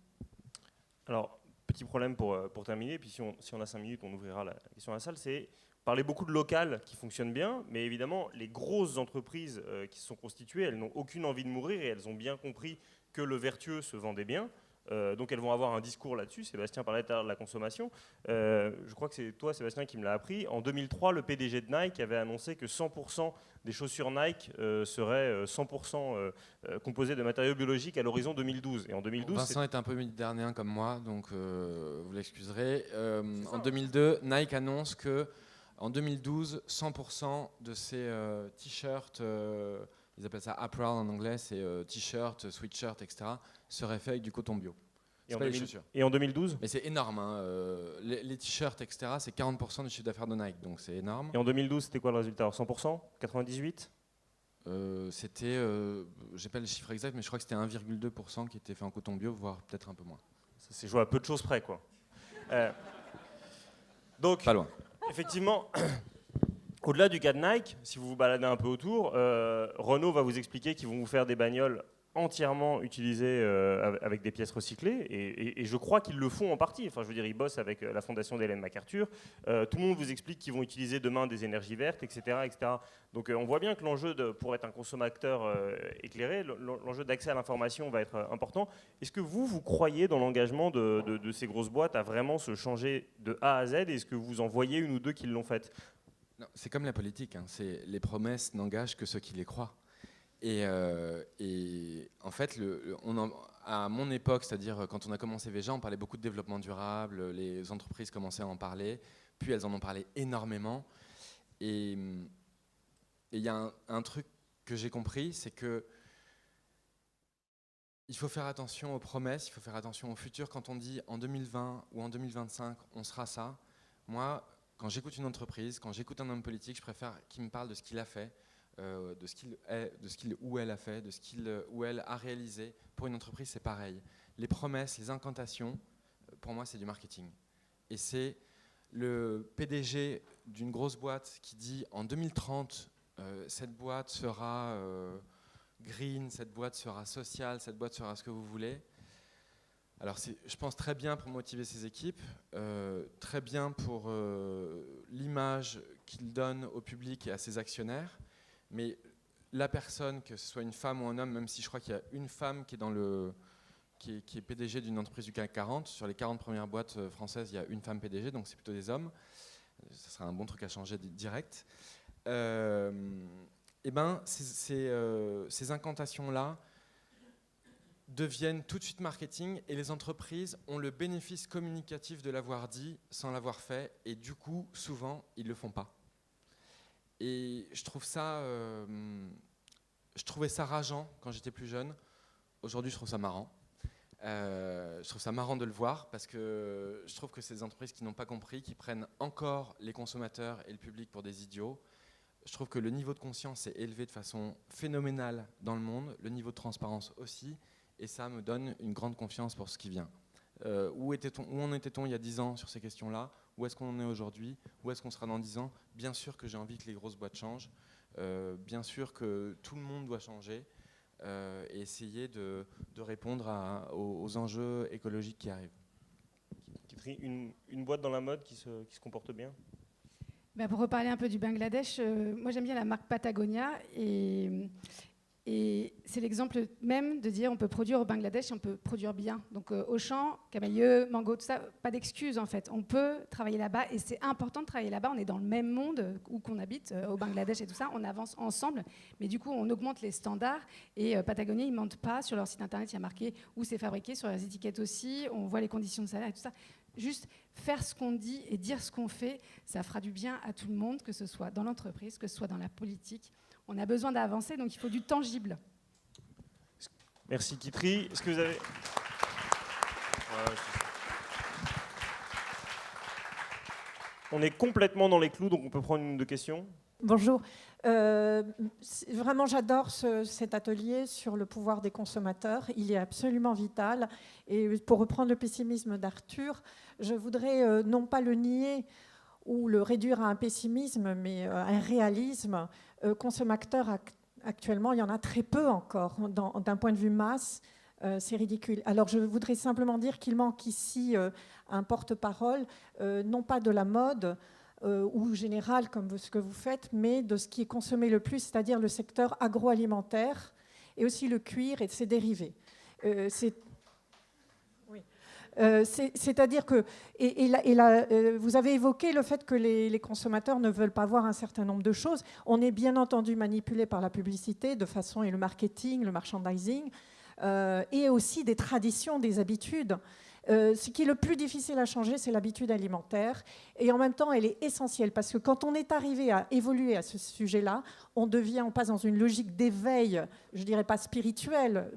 Alors, petit problème pour terminer, puis si on a 5 minutes, on ouvrira la question à la salle, c'est parler beaucoup de local qui fonctionne bien, mais évidemment, les grosses entreprises qui se sont constituées, elles n'ont aucune envie de mourir et elles ont bien compris que le vertueux se vendait bien. Donc elles vont avoir un discours là-dessus. Sébastien parlait tout à l'heure de la consommation. Je crois que c'est toi, Sébastien, qui me l'a appris. En 2003, le PDG de Nike avait annoncé que 100% des chaussures Nike seraient 100% composées de matériaux biologiques à l'horizon 2012. Et en 2012, Vincent est un peu méditerranéen comme moi, donc vous l'excuserez. En 2002, Nike annonce que en 2012, 100% de ces t-shirts, ils appellent ça apparel en anglais, c'est t-shirt, sweatshirt, etc., seraient faits avec du coton bio. Et en 2012 Mais c'est énorme. Hein. Les t-shirts, etc., c'est 40% du chiffre d'affaires de Nike, donc c'est énorme. Et en 2012, c'était quoi le résultat? 100% 98 C'était, j'ai pas le chiffre exact, mais je crois que c'était 1,2% qui était fait en coton bio, voire peut-être un peu moins. Ça s'est joué à peu de choses près, quoi. Donc, pas loin. Effectivement, au-delà du cas de Nike, si vous vous baladez un peu autour, Renault va vous expliquer qu'ils vont vous faire des bagnoles entièrement utilisées avec des pièces recyclées, et je crois qu'ils le font en partie. Enfin, je veux dire, ils bossent avec la fondation d'Hélène MacArthur. Tout le monde vous explique qu'ils vont utiliser demain des énergies vertes, etc., etc. Donc, on voit bien que l'enjeu pour être un consommateur éclairé, l'enjeu d'accès à l'information va être important. Est-ce que vous croyez dans l'engagement de ces grosses boîtes à vraiment se changer de A à Z? Est-ce que vous en voyez une ou deux qui l'ont fait? C'est comme la politique, hein. Les promesses n'engagent que ceux qui les croient. Et en fait, à mon époque, c'est-à-dire quand on a commencé Veja, on parlait beaucoup de développement durable, les entreprises commençaient à en parler, puis elles en ont parlé énormément. Et il y a un truc que j'ai compris, c'est que il faut faire attention aux promesses, il faut faire attention au futur. Quand on dit en 2020 ou en 2025, on sera ça, moi, quand j'écoute une entreprise, quand j'écoute un homme politique, je préfère qu'il me parle de ce qu'il a fait, de ce qu'il est, de ce qu'il ou elle a fait, de ce qu'il ou elle a réalisé. Pour une entreprise, c'est pareil. Les promesses, les incantations, pour moi, c'est du marketing. Et c'est le PDG d'une grosse boîte qui dit en 2030, cette boîte sera green, cette boîte sera sociale, cette boîte sera ce que vous voulez. Alors, je pense très bien pour motiver ses équipes, très bien pour l'image qu'il donne au public et à ses actionnaires. Mais la personne, que ce soit une femme ou un homme, même si je crois qu'il y a une femme qui est qui est PDG d'une entreprise du CAC 40, sur les 40 premières boîtes françaises, il y a une femme PDG, donc c'est plutôt des hommes. Ça serait un bon truc à changer direct. Et ben, ces incantations-là deviennent tout de suite marketing, et les entreprises ont le bénéfice communicatif de l'avoir dit sans l'avoir fait, et du coup, souvent, ils ne le font pas. Et je trouvais ça rageant quand j'étais plus jeune. Aujourd'hui, je trouve ça marrant. Je trouve ça marrant de le voir, parce que je trouve que c'est des entreprises qui n'ont pas compris, qui prennent encore les consommateurs et le public pour des idiots. Je trouve que le niveau de conscience est élevé de façon phénoménale dans le monde, le niveau de transparence aussi, et ça me donne une grande confiance pour ce qui vient. Où en était-on il y a 10 ans sur ces questions-là? Où est-ce qu'on en est aujourd'hui? Où est-ce qu'on sera dans 10 ans? Bien sûr que j'ai envie que les grosses boîtes changent, bien sûr que tout le monde doit changer, et essayer de répondre aux enjeux écologiques qui arrivent. Une boîte dans la mode qui se comporte bien? Ben pour reparler un peu du Bangladesh, moi j'aime bien la marque Patagonia, et c'est l'exemple même de dire on peut produire au Bangladesh et on peut produire bien. Donc Auchan, Camailleux, Mango, tout ça, pas d'excuses en fait. On peut travailler là-bas, et c'est important de travailler là-bas. On est dans le même monde où qu'on habite, au Bangladesh et tout ça. On avance ensemble, mais du coup on augmente les standards. Et Patagonia, ils ne mentent pas. Sur leur site internet, il y a marqué où c'est fabriqué, sur les étiquettes aussi. On voit les conditions de salaire et tout ça. Juste faire ce qu'on dit et dire ce qu'on fait, ça fera du bien à tout le monde, que ce soit dans l'entreprise, que ce soit dans la politique. On a besoin d'avancer, donc il faut du tangible. Merci Kitri. Est-ce que vous avez... On est complètement dans les clous, donc on peut prendre une ou deux questions. Bonjour. Vraiment, j'adore cet atelier sur le pouvoir des consommateurs. Il est absolument vital. Et pour reprendre le pessimisme d'Arthur, je voudrais non pas le nier ou le réduire à un pessimisme, mais un réalisme. Consommateurs, actuellement, il y en a très peu encore. D'un point de vue masse, c'est ridicule. Alors, je voudrais simplement dire qu'il manque ici un porte-parole, non pas de la mode, ou général comme ce que vous faites, mais de ce qui est consommé le plus, c'est-à-dire le secteur agroalimentaire et aussi le cuir et ses dérivés. C'est-à-dire que, vous avez évoqué le fait que les consommateurs ne veulent pas voir un certain nombre de choses. On est bien entendu manipulé par la publicité de façon et le marketing, le merchandising, et aussi des traditions, des habitudes. Ce qui est le plus difficile à changer, c'est l'habitude alimentaire. Et en même temps, elle est essentielle parce que quand on est arrivé à évoluer à ce sujet-là, on passe dans une logique d'éveil, je ne dirais pas spirituel,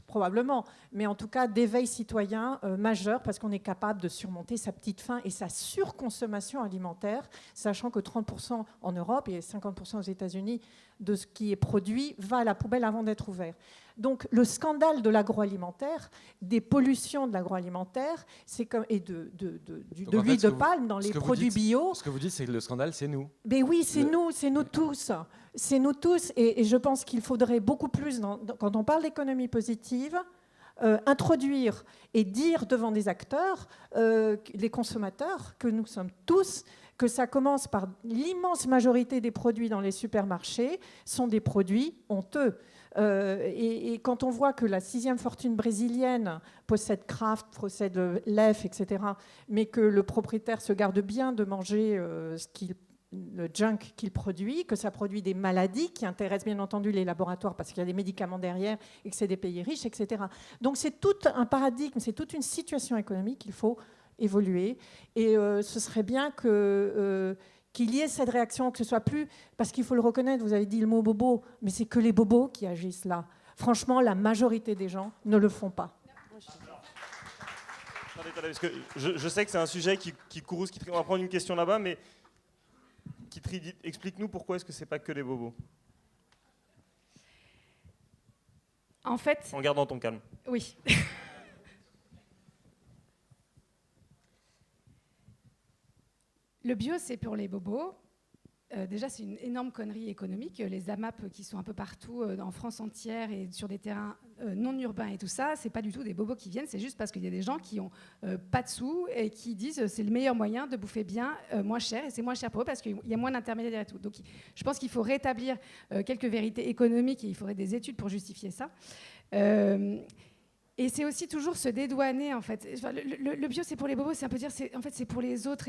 probablement, mais en tout cas d'éveil citoyen majeur parce qu'on est capable de surmonter sa petite faim et sa surconsommation alimentaire, sachant que 30% en Europe et 50% aux États-Unis de ce qui est produit va à la poubelle avant d'être ouvert. Donc le scandale de l'agroalimentaire, des pollutions de l'agroalimentaire, et de l'huile de palme dans les produits bio. Ce que vous dites, c'est que le scandale, c'est nous. Mais oui, c'est nous tous. C'est nous tous. Et je pense qu'il faudrait beaucoup plus, quand on parle d'économie positive, introduire et dire devant des acteurs, les consommateurs, que nous sommes tous, que ça commence par l'immense majorité des produits dans les supermarchés sont des produits honteux. Et quand on voit que la 6e fortune brésilienne possède Kraft, possède Lef, etc., mais que le propriétaire se garde bien de manger le junk qu'il produit, que ça produit des maladies qui intéressent bien entendu les laboratoires parce qu'il y a des médicaments derrière et que c'est des pays riches, etc. Donc c'est tout un paradigme, c'est toute une situation économique qu'il faut évoluer. Et ce serait bien qu'il y ait cette réaction, que ce soit plus... Parce qu'il faut le reconnaître, vous avez dit le mot bobo, mais c'est que les bobos qui agissent là. Franchement, la majorité des gens ne le font pas. Attendez, parce que je sais que c'est un sujet qui court, on va prendre une question là-bas, mais explique-nous pourquoi est-ce que c'est pas que les bobos. En fait... En gardant ton calme. Oui. Le bio, c'est pour les bobos. Déjà, c'est une énorme connerie économique. Les AMAP qui sont un peu partout en France entière et sur des terrains non urbains et tout ça, c'est pas du tout des bobos qui viennent, c'est juste parce qu'il y a des gens qui ont pas de sous et qui disent c'est le meilleur moyen de bouffer bien, moins cher, et c'est moins cher pour eux parce qu'il y a moins d'intermédiaires et tout. Donc, je pense qu'il faut rétablir quelques vérités économiques et il faudrait des études pour justifier ça. Et c'est aussi toujours se dédouaner, en fait. Enfin, le bio, c'est pour les bobos, c'est un peu dire, en fait, c'est pour les autres.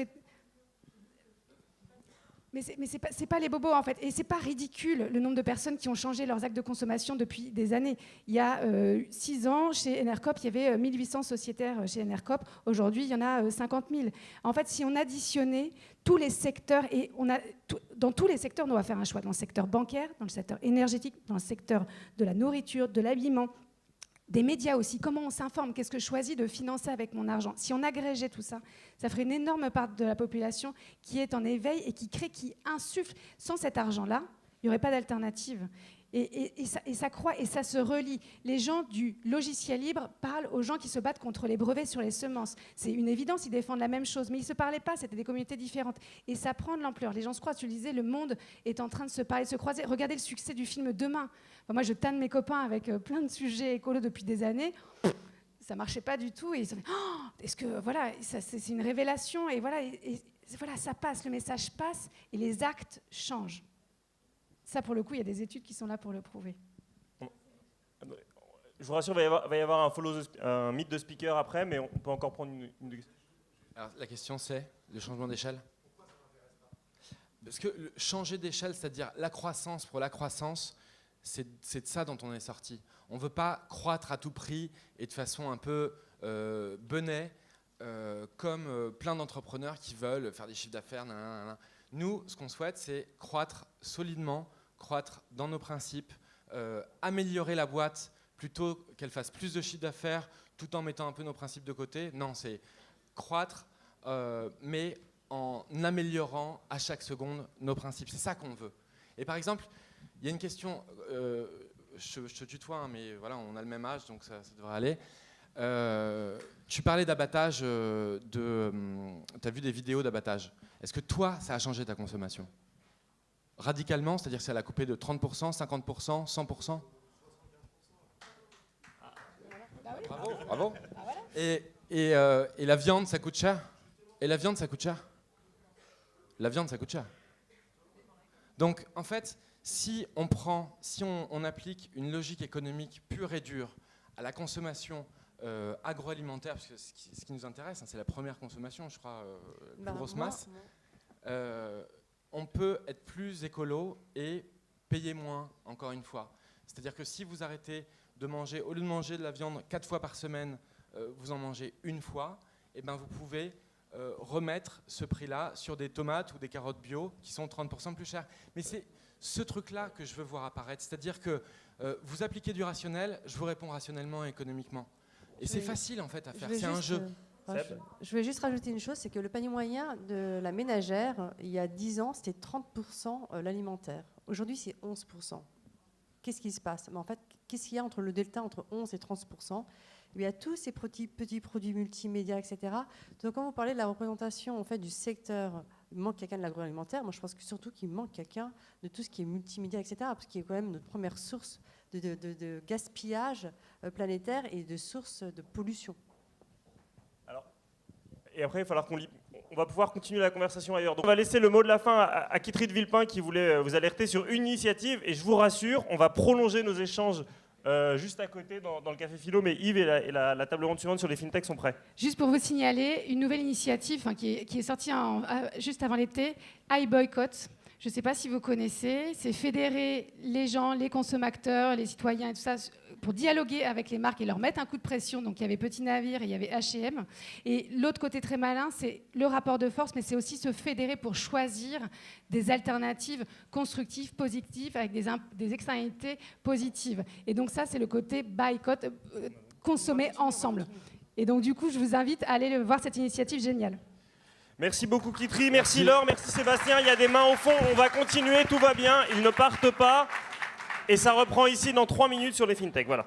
Mais c'est pas les bobos, en fait. Et c'est pas ridicule, le nombre de personnes qui ont changé leurs actes de consommation depuis des années. Il y a 6 ans, chez Enercoop, il y avait 1800 sociétaires chez Enercoop. Aujourd'hui, il y en a 50 000. En fait, si on additionnait tous les secteurs, et dans tous les secteurs, on doit faire un choix. Dans le secteur bancaire, dans le secteur énergétique, dans le secteur de la nourriture, de l'habillement, des médias aussi, comment on s'informe, qu'est-ce que je choisis de financer avec mon argent. Si on agrégeait tout ça, ça ferait une énorme part de la population qui est en éveil et qui insuffle. Sans cet argent-là, il n'y aurait pas d'alternative. Et ça croît et ça se relie. Les gens du logiciel libre parlent aux gens qui se battent contre les brevets sur les semences. C'est une évidence, ils défendent la même chose, mais ils ne se parlaient pas, c'était des communautés différentes. Et ça prend de l'ampleur. Les gens se croisent, tu le disais, le monde est en train de se parler, de se croiser. Regardez le succès du film Demain. Enfin, moi, je tanne mes copains avec plein de sujets écolos depuis des années. Ça ne marchait pas du tout. Et ils se disent, est-ce que, voilà, c'est une révélation. Et voilà, voilà, ça passe, le message passe et les actes changent. Ça, pour le coup, il y a des études qui sont là pour le prouver. Je vous rassure, il va y avoir un mythe de speaker après, mais on peut encore prendre une... Alors, la question, c'est le changement d'échelle. Parce que changer d'échelle, c'est-à-dire la croissance pour la croissance, c'est de ça dont on est sorti. On ne veut pas croître à tout prix et de façon un peu benet, comme plein d'entrepreneurs qui veulent faire des chiffres d'affaires. Nous, ce qu'on souhaite, c'est croître solidement, croître dans nos principes, améliorer la boîte plutôt qu'elle fasse plus de chiffre d'affaires tout en mettant un peu nos principes de côté. Non, c'est croître, mais en améliorant à chaque seconde nos principes. C'est ça qu'on veut. Et par exemple, il y a une question, je te tutoie, hein, mais voilà, on a le même âge, donc ça devrait aller. Tu parlais d'abattage, tu as vu des vidéos d'abattage. Est-ce que toi, ça a changé ta consommation ? Radicalement, c'est-à-dire que ça l'a coupé de 30%, 50%, 100%? Bravo. Et la viande, ça coûte cher? Et la viande, ça coûte cher? La viande, ça coûte cher. Donc, en fait, si on applique une logique économique pure et dure à la consommation agroalimentaire, parce que ce qui nous intéresse, hein, c'est la première consommation, je crois, la plus grosse masse, on peut être plus écolo et payer moins, encore une fois. C'est-à-dire que si vous arrêtez de manger, au lieu de manger de la viande 4 fois par semaine, vous en mangez une fois, et ben vous pouvez remettre ce prix-là sur des tomates ou des carottes bio qui sont 30% plus chères. Mais c'est ce truc-là que je veux voir apparaître. C'est-à-dire que vous appliquez du rationnel, je vous réponds rationnellement et économiquement. Et c'est facile en fait à faire, c'est un jeu. Je vais juste rajouter une chose, c'est que le panier moyen de la ménagère, il y a 10 ans, c'était 30% l'alimentaire. Aujourd'hui, c'est 11%. Qu'est-ce qui se passe? En fait, qu'est-ce qu'il y a entre le delta entre 11 et 30%? Il y a tous ces petits produits multimédia, etc. Donc, quand vous parlez de la représentation en fait, du secteur, il manque quelqu'un de l'agroalimentaire. Moi, je pense que surtout qu'il manque quelqu'un de tout ce qui est multimédia, etc. Parce qu'il est quand même notre première source de gaspillage planétaire et de source de pollution. Alors, et après, il va falloir on va pouvoir continuer la conversation ailleurs. Donc, on va laisser le mot de la fin à Kitry de Villepin qui voulait vous alerter sur une initiative. Et je vous rassure, on va prolonger nos échanges juste à côté dans le Café Philo. Mais Yves et la table ronde suivante sur les fintechs sont prêts. Juste pour vous signaler, une nouvelle initiative qui est sortie juste avant l'été, iBoycott. Je ne sais pas si vous connaissez, c'est fédérer les gens, les consommateurs, les citoyens et tout ça pour dialoguer avec les marques et leur mettre un coup de pression. Donc il y avait Petit Navire et il y avait H&M. Et l'autre côté très malin, c'est le rapport de force, mais c'est aussi se fédérer pour choisir des alternatives constructives, positives, avec des externalités positives. Et donc ça, c'est le côté boycott, consommer ensemble. Et donc du coup, je vous invite à aller voir cette initiative géniale. Merci beaucoup Kitry, merci Laure, merci Sébastien. Il y a des mains au fond, on va continuer, tout va bien, ils ne partent pas. Et ça reprend ici dans 3 minutes sur les fintechs, voilà.